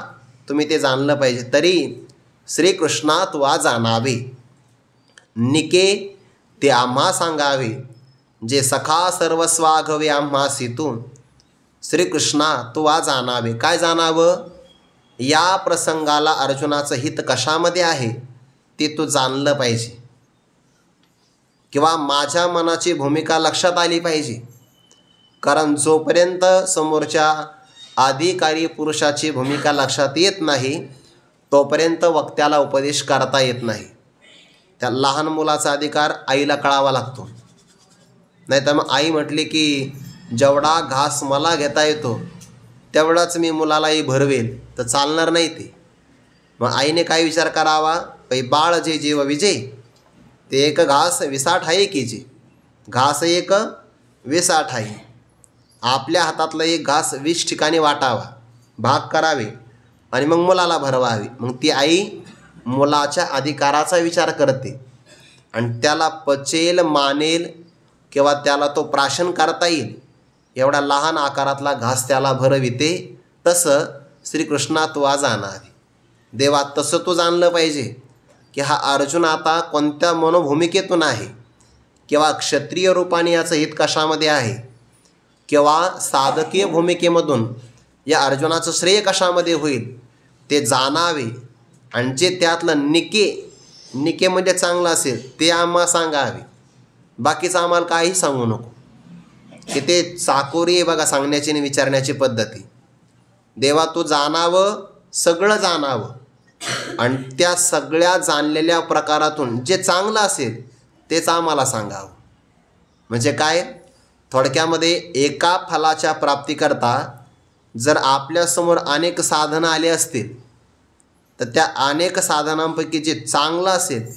तुम्ही ते जाणलं पाहिजे. तरी श्रीकृष्णा तुवा जाणावे, निके ते आम्हा सांगावे, जे सखा सर्वस्वाघवे आम्हासी तू. श्रीकृष्णा तुवा जाणावे, काय जाणावं, या प्रसंगाला अर्जुनाचं हित कशामध्ये आहे ते तू जाणलं पाहिजे, किंवा माझ्या मनाची भूमिका लक्षात आली पाहिजे. कारण जोपर्यंत समोरच्या अधिकारी पुरुषाची भूमिका लक्षात येत नाही तोपर्यंत वक्त्याला उपदेश करता येत नाही. त्या लहान मुलाचा अधिकार आईला कळावा लागतो. नाही तर मग आई म्हटली की जेवढा घास मला घेता येतो तेवढाच मी मुलालाही भरवेल, तर चालणार नाही ते. मग आईने काय विचार करावा, बाळ जे जीव विजय, ते एक घास विसाठ आहे की जे, घास एक विसाठ आहे. आपल्या हातातलं एक घास 20 ठिकाणी वाटावा, भाग करावे आणि मग मुलाला भरवावे. मग ती आई मुलाच्या अधिकाराचा विचार करते आणि त्याला पचेल, मानेल किंवा त्याला तो प्राशन करता येईल एवढा लहान आकारातला घास त्याला भरविते. तसं श्रीकृष्णा तू आज आणावे. देवा तसं तू जाणलं पाहिजे की हा अर्जुन आता कोणत्या मनोभूमिकेतून आहे, किंवा क्षत्रिय रूपाने याचं हित कशामध्ये आहे, किंवा साधकीय भूमिकेमधून या अर्जुनाचं श्रेय कशामध्ये होईल ते जाणावे. आणि जे त्यातलं निके म्हणजे चांगलं असेल ते आम्हाला सांगावे. बाकीचं आम्हाला काही सांगू नको. की ते चाकोरी आहे बघा सांगण्याची आणि विचारण्याची पद्धती. देवा तू जाणावं, सगळं जाणावं, आणि त्या सगळ्या जाणलेल्या प्रकारातून जे चांगलं असेल तेच आम्हाला सांगावं. म्हणजे काय, थोडक्यामध्ये एका फलाच्या प्राप्तीकरता जर आपल्यासमोर अनेक साधनं आले असतील तर त्या अनेक साधनांपैकी जे चांगलं असेल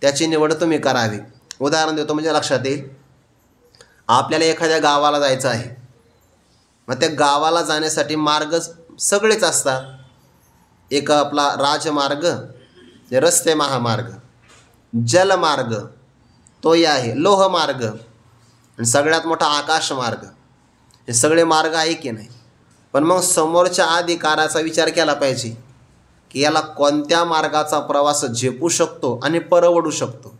त्याची निवड तुम्ही करावी. उदाहरण देतो म्हणजे लक्षात येईल. आपल्याला एखाद्या गावाला जायचं आहे, मग त्या गावाला जाण्यासाठी मार्ग सगळेच असतात. एक आपला राजमार्ग, रस्ते महामार्ग, जलमार्ग तोही आहे, लोहमार्ग आणि सगळ्यात मोठा आकाशमार्ग. हे सगळे मार्ग आहे की नाही. पण मग समोरच्या अधिकाराचा विचार केला पाहिजे की याला कोणत्या मार्गाचा प्रवास झेपू शकतो आणि परवडू शकतो.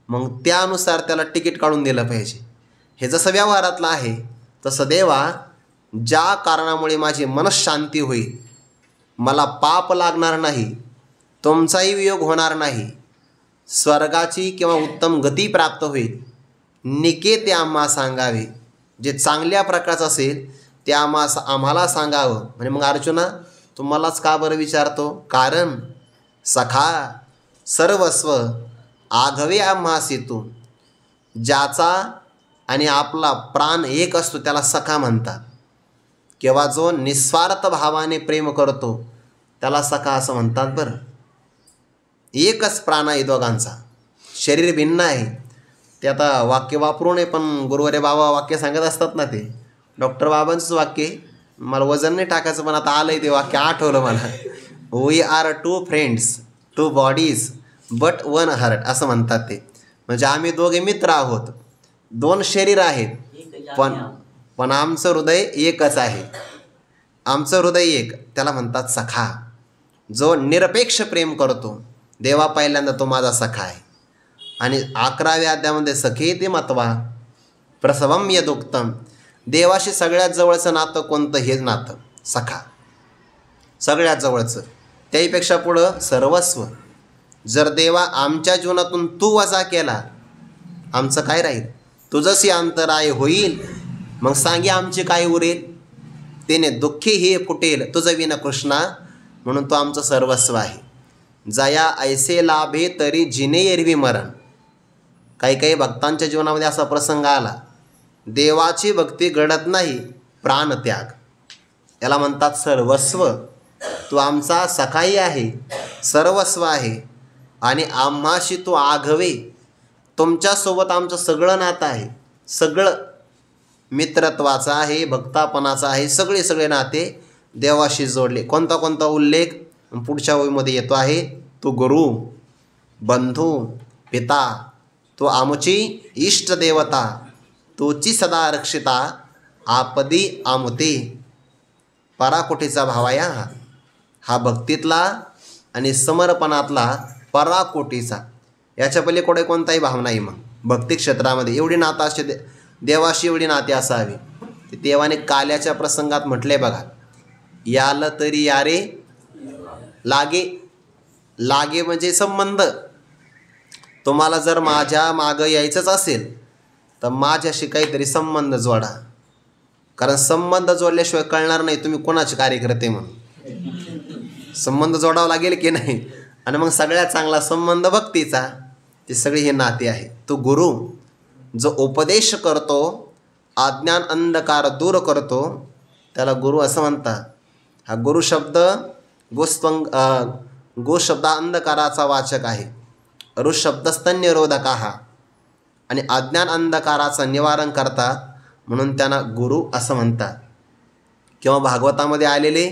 मग त्यानुसार त्याला तिकीट काढून दिलं पाहिजे. हे जसं व्यवहारातलं आहे तसं देवा, ज्या कारणामुळे माझी मनःशांती होईल, मला पाप लागणार नाही, तुमचाही वियोग होणार नाही, स्वर्गाची किंवा उत्तम गती प्राप्त होईल, निके ते आम्हा सांगावे. जे चांगल्या प्रकारचं असेल ते आम्हाला सांगावं. म्हणजे मग अर्जुना, तुम्हालाच का बरं विचारतो? कारण सखा सर्वस्व आघवे आम्हासी तू. ज्याचा आणि आपला प्राण एक असतो त्याला सखा म्हणतात, किंवा जो निस्वार्थ भावाने प्रेम करतो त्याला सखा असं म्हणतात. बरं, एकच प्राण आहे दोघांचा, शरीर भिन्न आहे. ते आता वाक्य वापरू नये, पण गुरुवारे बाबा वाक्य सांगत असतात ना, ते डॉक्टर बाबांचंच वाक्य. मला वजन नाही टाकायचं, पण आता आलंय ते वाक्य, आठवलं मला. We are two friends, two bodies but one heart असं म्हणतात ते. म्हणजे आम्ही दोघे मित्र आहोत, दोन शरीर आहेत, पण आमचं हृदय एकच आहे. आमचं हृदय एक, त्याला म्हणतात सखा. जो निरपेक्ष प्रेम करतो, देवा पहिल्यांदा तो माझा सखा आहे. आणि 11व्या अध्यायामध्ये सखे ते मत्वा प्रसवम यदुक्तम. देवाशी सगळ्यात जवळचं नातं कोणतं? हेच नातं सखा, सगळ्यात जवळचं. त्याहीपेक्षा पुढं सर्वस्व. जर देवा आमच्या जीवनातून तू वजा केला, आमचं काय राहील? तुझंशी अंतराय होईल, मग सांगे आमची काय उरेल? तेने दुःखी हे फुटेल तुझं विन कृष्णा. म्हणून तो आमचं सर्वस्व आहे. जया ऐसे लाभे तरी जिने एरवी मरण. काही काही भक्तांच्या जीवनामध्ये असा प्रसंग आला, देवाची भक्ती घडत नाही, प्राणत्याग. याला म्हणतात सर्वस्व. तू आमचा सखाई आहे, सर्वस्व आहे, आणि आम्हाशी तू आघवे. तुमच्यासोबत आमचं सगळं नातं आहे, सगळं मित्रत्वाचं आहे, भक्तापणाचं आहे, सगळे नाते देवाशी जोडले. कोणता कोणता उल्लेख पुढच्या ओळीमध्ये येतो आहे. तू गुरु, बंधू, पिता, तू आमची इष्टदेवता, तूची सदा रक्षिता, आपदी आमुते. पराकोटीचा भाव आहे हा भक्तीतला आणि समर्पणातला पराकोटीचा. याच्या पलीकडे कोणताही भाव नाही. मग भक्ती क्षेत्रामध्ये एवढी नातं असे देवाशी एवढी नाते असावी. ते देवाने काल्याच्या प्रसंगात म्हटले बघा, याल तरी यारे लागे. लागे म्हणजे संबंध. तुम्हाला जर माझ्या मागं यायचंच असेल तर माझ्याशी काहीतरी संबंध जोडा, कारण संबंध जोडल्याशिवाय कळणार नाही तुम्ही कोणाचे कार्यकर्ते म्हणून. संबंध जोडावा लागेल की नाही. आणि मग सगळ्यात चांगला संबंध भक्तीचा. ते सगळे हे नाते आहे. तो गुरु जो उपदेश करतो, अज्ञान अंधकार दूर करतो, त्याला गुरु असं म्हणतात. हा गुरु शब्द गो शब्द अंधकाराचा वाचक आहे. ऋ शब्द स्तन्यरोधक हा, आणि अज्ञान अंधकाराचं निवारण करतात, म्हणून त्यांना गुरु असं म्हणतात. किंवा भागवतामध्ये आलेले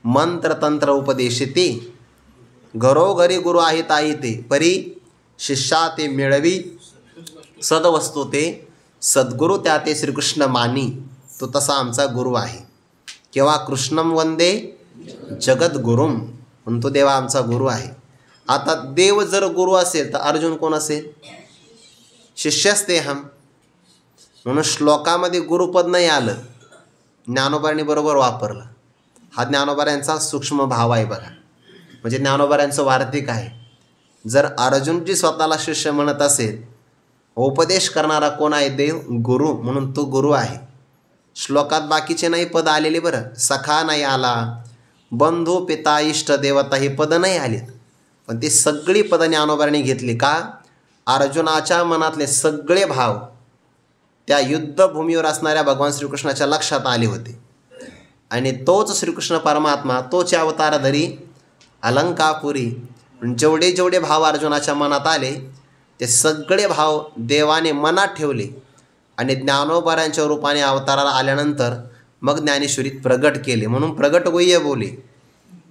मंत्र तंत्र उपदेशिते. घरोघरी गुरु आहेत आई ते, परी शिष्या ते मिळवी सदवस्तू ते. सद्गुरु त्या ते श्रीकृष्ण मानी. तो तसा आमचा गुरु आहे. किंवा कृष्णम वंदे जगद्गुरुम, म्हणून तो देवा आमचा गुरु आहे. आता देव जर गुरु असेल तर अर्जुन कोण असेल? शिष्यस्तेहम. म्हणून श्लोकामध्ये गुरुपद नाही आलं, ज्ञानोबांनी बरोबर वापरलं. हा ज्ञानोबाऱ्यांचा सूक्ष्म भाव आहे बघा. म्हणजे ज्ञानोबाऱ्यांचं वार्तिक आहे. जर अर्जुनजी स्वतःला शिष्य म्हणत असेल, उपदेश करणारा कोण आहे? देव, गुरु. म्हणून तो गुरु आहे. श्लोकात बाकीचे नाही पद आलेले बरं. सखा नाही आला, बंधू, पिता, इष्ट देवता ही पदं नाही आलीत, पण ती सगळी पदं ज्ञानोबांनी घेतली. का? अर्जुनाच्या मनातले सगळे भाव त्या युद्धभूमीवर असणाऱ्या भगवान श्रीकृष्णाच्या लक्षात आले होते. आणि तोच श्रीकृष्ण परमात्मा, तोच अवतारधरी अलंकापुरी. जेवढे जेवढे भाव अर्जुनाच्या मनात आले ते सगळे भाव देवाने मनात ठेवले आणि ज्ञानोबारांच्या रूपाने अवताराला आल्यानंतर मग ज्ञानेश्वरीत प्रगट केले. म्हणून प्रगट होईये बोले.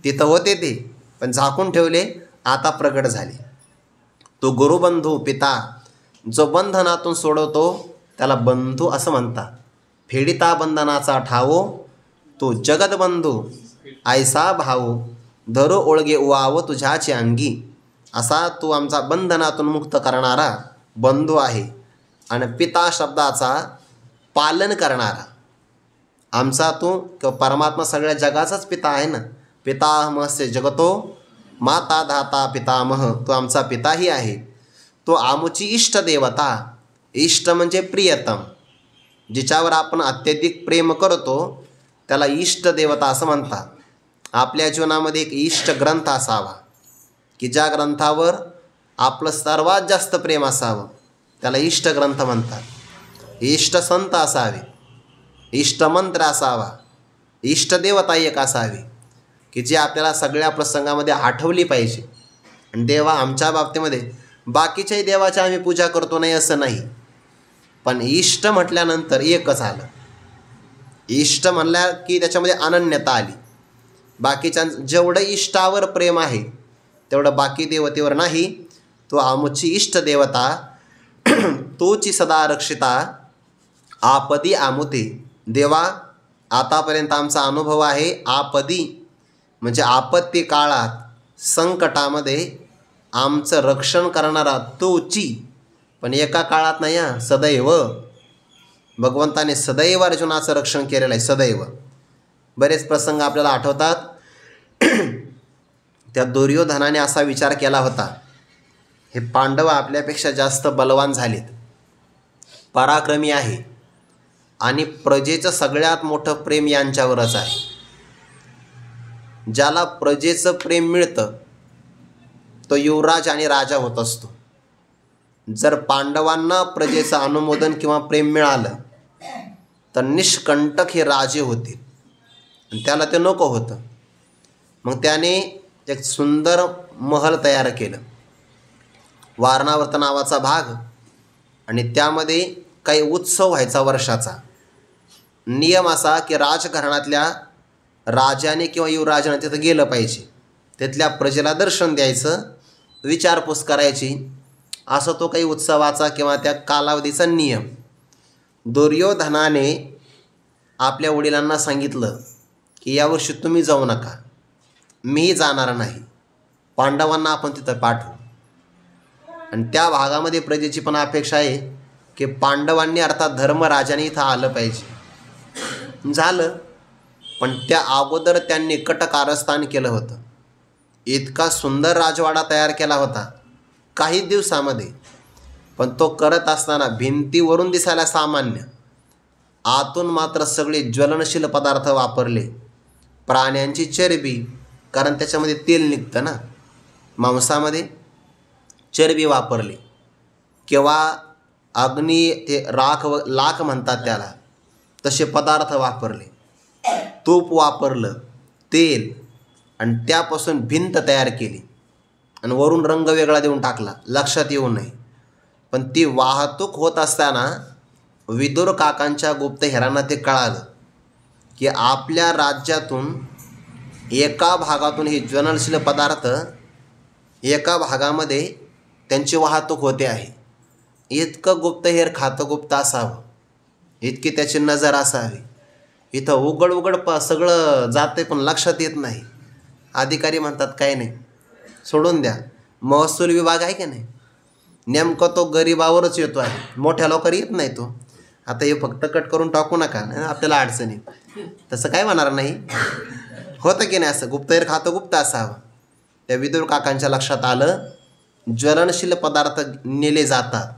तिथं होते ते पण झाकून ठेवले, आता प्रगट झाले. तो गुरुबंधू पिता जो बंधनातून सोडवतो त्याला बंधू असं म्हणतात. फेडिता बंधनाचा ठावो तो जगदबंधू ऐसा भाऊ धरो ओळगे उवाव तुझ्याचे अंगी. असा तू आमचा बंधनातून मुक्त करणारा बंधू आहे आणि पिता शब्दाचा पालन करणारा आमचा तू. किंवा परमात्मा सगळ्या जगाचाच पिता आहे ना. पितामहस्य जगतो माता धाता पितामह. तो आमचा पिताही आहे. तो आमची इष्ट देवता. इष्ट म्हणजे प्रियतम, जिच्यावर आपण अत्यधिक प्रेम करतो त्याला इष्ट देवता असं म्हणतात. आपल्या जीवनामध्ये एक इष्ट ग्रंथ असावा की ज्या ग्रंथावर आपलं सर्वात जास्त प्रेम असावं, त्याला इष्ट ग्रंथ म्हणतात. इष्ट संत असावे, इष्टमंत्र असावा, इष्टदेवता एक असावी की जी आपल्याला सगळ्या प्रसंगामध्ये आठवली पाहिजे. आणि देवा आमच्या बाबतीमध्ये बाकीच्याही देवाची आम्ही पूजा करतो नाही असं नाही, पण इष्ट म्हटल्यानंतर एकच आलं. इष्ट म्हणल्या की त्याच्यामध्ये अनन्यता आली. बाकीच्या जेवढं इष्टावर प्रेम आहे तेवढं बाकी देवतेवर नाही. तो आमची इष्ट देवता तोची सदा रक्षिता आपदी आमुते. देवा आतापर्यंत आमचा अनुभव आहे आपदी म्हणजे आपत्ती काळात संकटामध्ये आमचं रक्षण करणारा तोची. पण एका काळात नाही हा, सदैव. भगवंताने सदैव अर्जुनाचं रक्षण केलेलं आहे, सदैव. बरेच प्रसंग आपल्याला आठवतात. त्या दुर्योधनाने असा विचार केला होता, हे पांडव आपल्यापेक्षा जास्त बलवान झालेत, पराक्रमी आहे आणि प्रजेचं सगळ्यात मोठं प्रेम यांच्यावरच आहे. ज्याला प्रजेचं प्रेम मिळतं तो युवराज आणि राजा होत असतो. जर पांडवांना प्रजेचं अनुमोदन किंवा प्रेम मिळालं तर निष्कंटक हे राजे होतील आणि त्याला ते नको होतं. मग त्याने एक सुंदर महल तयार केलं, वारणावर्त नावाचा भाग, आणि त्यामध्ये काही उत्सव व्हायचा वर्षाचा. नियम असा की राजघराण्यातल्या राजाने किंवा युवराजाने तिथं गेलं पाहिजे, तिथल्या प्रजेला दर्शन द्यायचं, विचारपूस करायची, असं तो काही उत्सवाचा किंवा त्या कालावधीचा नियम. दुर्योधनाने आपल्या वडिलांना सांगितलं की यावर्षी तुम्ही जाऊ नका, मीही जाणार नाही, पांडवांना आपण तिथं पाठवू. आणि त्या भागामध्ये प्रजेची पण अपेक्षा आहे की पांडवांनी अर्थात धर्मराजाने इथं आलं पाहिजे. झालं, पण त्या अगोदर त्यांनी कट कारस्थान केलं होतं. इतका सुंदर राजवाडा तयार केला होता काही दिवसामध्ये, पण तो करत असताना भिंतीवरून दिसायला सामान्य, आतून मात्र सगळे ज्वलनशील पदार्थ वापरले. प्राण्यांची चरबी, कारण त्याच्यामध्ये तेल निघतं ना, मांसामध्ये चरबी वापरली, किंवा अग्नी ते लाख म्हणतात त्याला, तसे पदार्थ वापरले, तूप वापरलं, तेल, आणि त्यापासून भिंत तयार केली आणि वरून रंग वेगळा देऊन टाकला, लक्षात येऊ नये. पण ती वाहतूक होत असताना विदुर काकांच्या गुप्तहेरांना ते कळालं की आपल्या राज्यातून एका भागातून हे ज्वलनशील पदार्थ एका भागामध्ये त्यांची वाहतूक होते आहे. इतकं गुप्तहेर खातं गुप्त असावं, इतकी त्याची नजर असावी. इथं उघड सगळं जाते पण लक्षात येत नाही. अधिकारी म्हणतात काही नाही, सोडून द्या, महसूल विभाग आहे की नाही, नेमकं तो गरिबावरच येतो आहे, मोठ्या लोकांवर येत नाही तो. आता हे फक्त कट करून टाकू नका, आपल्याला अडचणी, तसं काय म्हणणार नाही. होतं की नाही असं, गुप्तहेर खातं गुप्त असावं. त्या विदुर काकांच्या लक्षात आलं ज्वलनशील पदार्थ नेले जातात.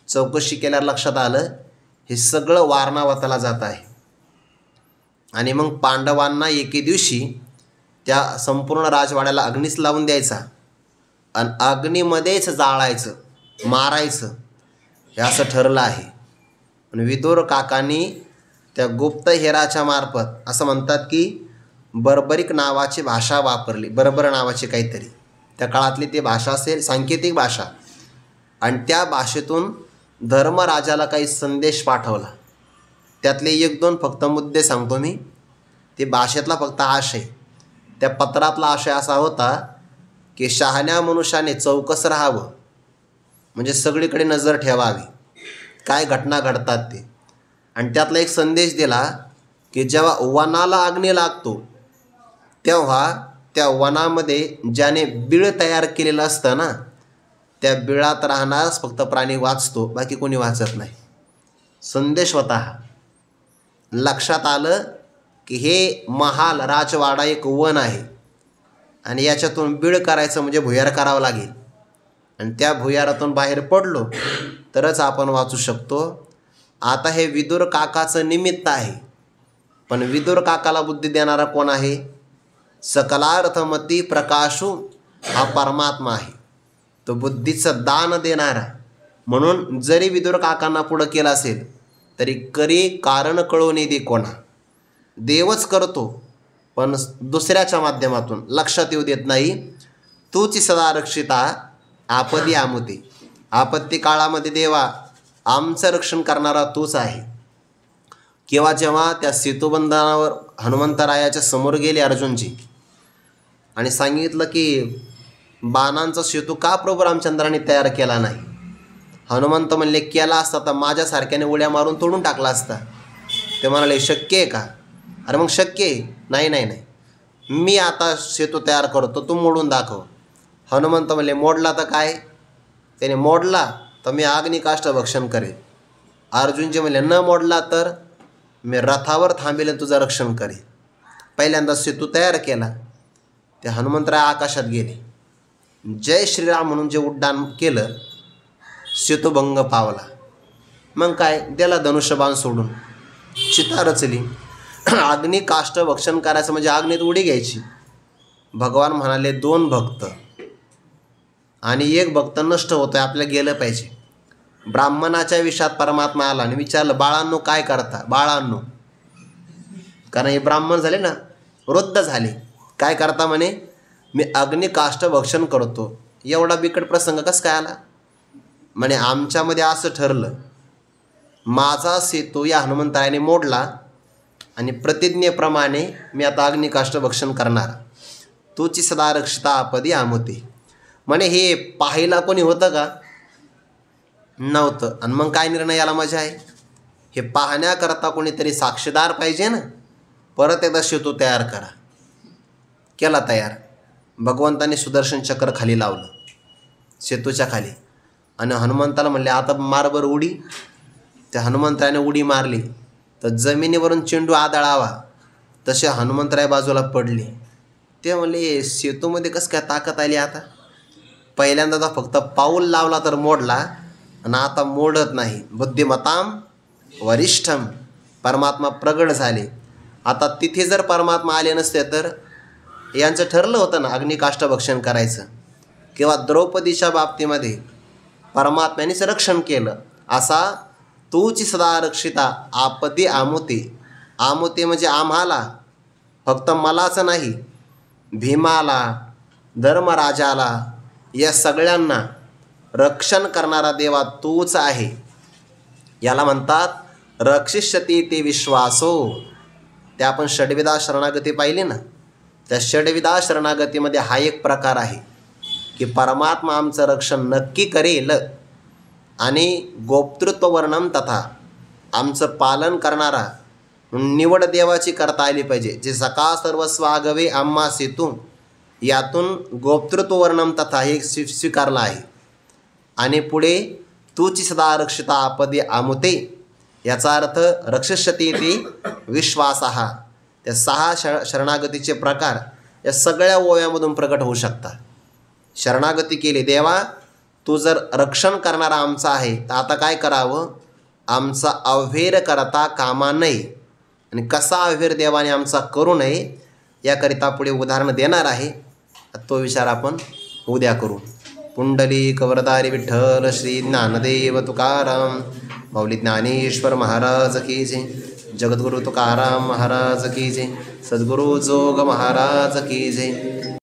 चौकशी केल्यावर लक्षात आलं हे सगळं वारणावताला जात आहे. आणि मग पांडवांना एके दिवशी त्या संपूर्ण राजवाड्याला अग्नीच लावून द्यायचा आणि अग्नीमध्येच जाळायचं, मारायचं, हे असं ठरलं आहे. आणि विदुर काकांनी त्या गुप्तहेराच्या मार्फत असं म्हणतात की बर्बरिक नावाची भाषा वापरली, बर्बर नावाची काहीतरी, त्या काळातली ती भाषा असेल, सांकेतिक भाषा. आणि त्या भाषेतून धर्मराजाला काही संदेश पाठवला. त्यातले 1-2 फक्त मुद्दे सांगतो मी. ते भाषेतला फक्त आशय. त्या पत्रातला आशय असा होता की शहाण्या मनुष्याने चौकस राहावं, म्हणजे सगळीकडे नजर ठेवावी काय घटना घडतात ते. आणि त्यातला एक संदेश दिला की जेव्हा वनाला अग्नी लागतो तेव्हा त्या वनामध्ये ज्याने बिळ तयार केलेलं असतं ना, त्या बिळात राहणारच फक्त प्राणी वाचतो, बाकी कोणी वाचत नाही. संदेश होता हा. लक्षात आलं की हे महाल राजवाडा एक वन आहे आणि याच्यातून बिळ करायचं म्हणजे भुयार करावं लागेल. आणि त्या भुयारातून बाहेर पडलो तरच आपण वाचू शकतो. आता हे विदुर काकाचं निमित्त आहे, पण विदुर काकाला बुद्धी देणारा कोण आहे? सकलार्थमती प्रकाशू हा परमात्मा आहे, तो बुद्धीचं दान देणारा. म्हणून जरी विदुर काकांना पुढं केलं असेल तरी करी कारण कळून दे कोणा. देवच करतो पण दुसऱ्याच्या माध्यमातून लक्षात येऊ देत नाही. तूची सदा रक्षिता आपदी आमुते. आपत्ती काळामध्ये देवा आमचं रक्षण करणारा तूच आहे. किंवा जेव्हा त्या सेतुबंधनावर हनुमंतरायाच्या समोर गेले अर्जुनजी आणि सांगितलं की बाणांचा सेतू का प्रभू रामचंद्रांनी तयार केला नाही. हनुमंत म्हणले केला असता तर माझ्यासारख्याने उड्या मारून तोडून टाकला असता. ते म्हणाले शक्य आहे का? अरे मग शक्य आहे. नाही नाही नाही, मी आता सेतू तयार करतो, तू मोडून दाखव. हनुमंत म्हणले मोडला तर काय? त्याने मोडला तर मी अग्निकाष्ठ भक्षण करेन. अर्जुनजी म्हणले न मोडला तर मी रथावर थांबेल आणि तुझं रक्षण करेन. पहिल्यांदा सेतू तयार केला. ते हनुमंतराय आकाशात गेले. जय श्रीराम म्हणून जे उड्डाण केलं सेतुभंग पावला. मग काय त्याला धनुष्यबाण सोडून चिता रचली. अग्निकाष्ठ भक्षण करायचं म्हणजे अग्नीत उडी घ्यायची. भगवान म्हणाले 2 भक्त आणि 1 भक्त नष्ट होतोय, आपल्याला गेलं पाहिजे. ब्राह्मणाच्या विषयात परमात्मा आला आणि विचारलं बाळांनो काय करता? बाळांनो, कारण हे ब्राह्मण झाले ना, वृद्ध झाले. काय करता म्हणे? मी अग्निकाष्ठ भक्षण करतो. एवढा बिकट प्रसंग कसं काय आला? म्हणे आमच्यामध्ये असं ठरलं, माझा सेतू या हनुमंताने मोडला आणि प्रतिज्ञेप्रमाणे मी आता अग्निकाष्ठ भक्षण करणार. तूची सदा रक्षिता आपदी आमुते. म्हणे हे पाहायला कोणी होतं का? नव्हतं. आणि मग काय निर्णय याला मजा आहे? हे पाहण्याकरता कोणीतरी साक्षीदार पाहिजे ना. परत एकदा सेतू तयार करा. केला तयार. भगवंताने सुदर्शन चक्र खाली लावलं सेतूच्या खाली आणि हनुमंताला म्हणले आता मार बरं उडी. त्या हनुमंतरायाने उडी मारली तर जमिनीवरून चेंडू आदळावा तसे हनुमंतराय बाजूला पडले. ते म्हणले सेतूमध्ये कसं काय ताकद आली आता? पहिल्यांदा फक्त पाऊल लावला तर मोडला आणि आता मोडत नाही. बुद्धिमताम वरिष्ठम. परमात्मा प्रगट झाले. आता तिथे जर परमात्मा आले नसते तर यांचं ठरलं होतं ना अग्निकाष्ठ भक्षण करायचं. किंवा द्रौपदीच्या बाबतीमध्ये परमात्म्यानेच रक्षण केलं. असा तूची सदा रक्षिता आपदी आमुते. आमुते म्हणजे आम्हाला, फक्त मलाच नाही, भीमाला, धर्मराजाला, या सगळ्यांना रक्षण करणारा देवा तूच आहे. याला म्हणतात रक्षिष्यती ते विश्वासो. त्या आपण षड्विधा शरणागती पाहिली ना. त्या षड्विधा शरणागतीमध्ये हा एक प्रकार आहे की परमात्मा आमचं रक्षण नक्की करेल आणि गोप्तृत्व वर्णम तथा आमचं पालन करणारा निवड देवाची करता आली पाहिजे. जे सका सर्वस्व आगवे आम्हा सेतू, यातून गोप्तृत्व वर्णम तथा हे स्वीकारलं आहे. आणि पुढे तूची सदा रक्षिता आपदी आमुते, याचा अर्थ रक्षिष्यती ते विश्वासाहा. त्या 6 शरणागतीचे प्रकार या सगळ्या ओव्यामधून प्रकट होऊ शकतात. शरणागती केली देवा तू जर रक्षण करणारा आमचा आहे तर आता काय करावं? आमचा अव्हेर करता कामा नये. आणि कसा अव्हेर देवाने आमचा करू नये याकरिता पुढे उदाहरण देणार आहे. तो विचार आपण उद्या करू. पुंडलिक वरदारी विठ्ठल श्री ज्ञानदेव तुकाराम माऊली ज्ञानेश्वर महाराज की जय. जगद्गुरु तुकाराम महाराज की जय. सद्गुरु जोग महाराज की जय.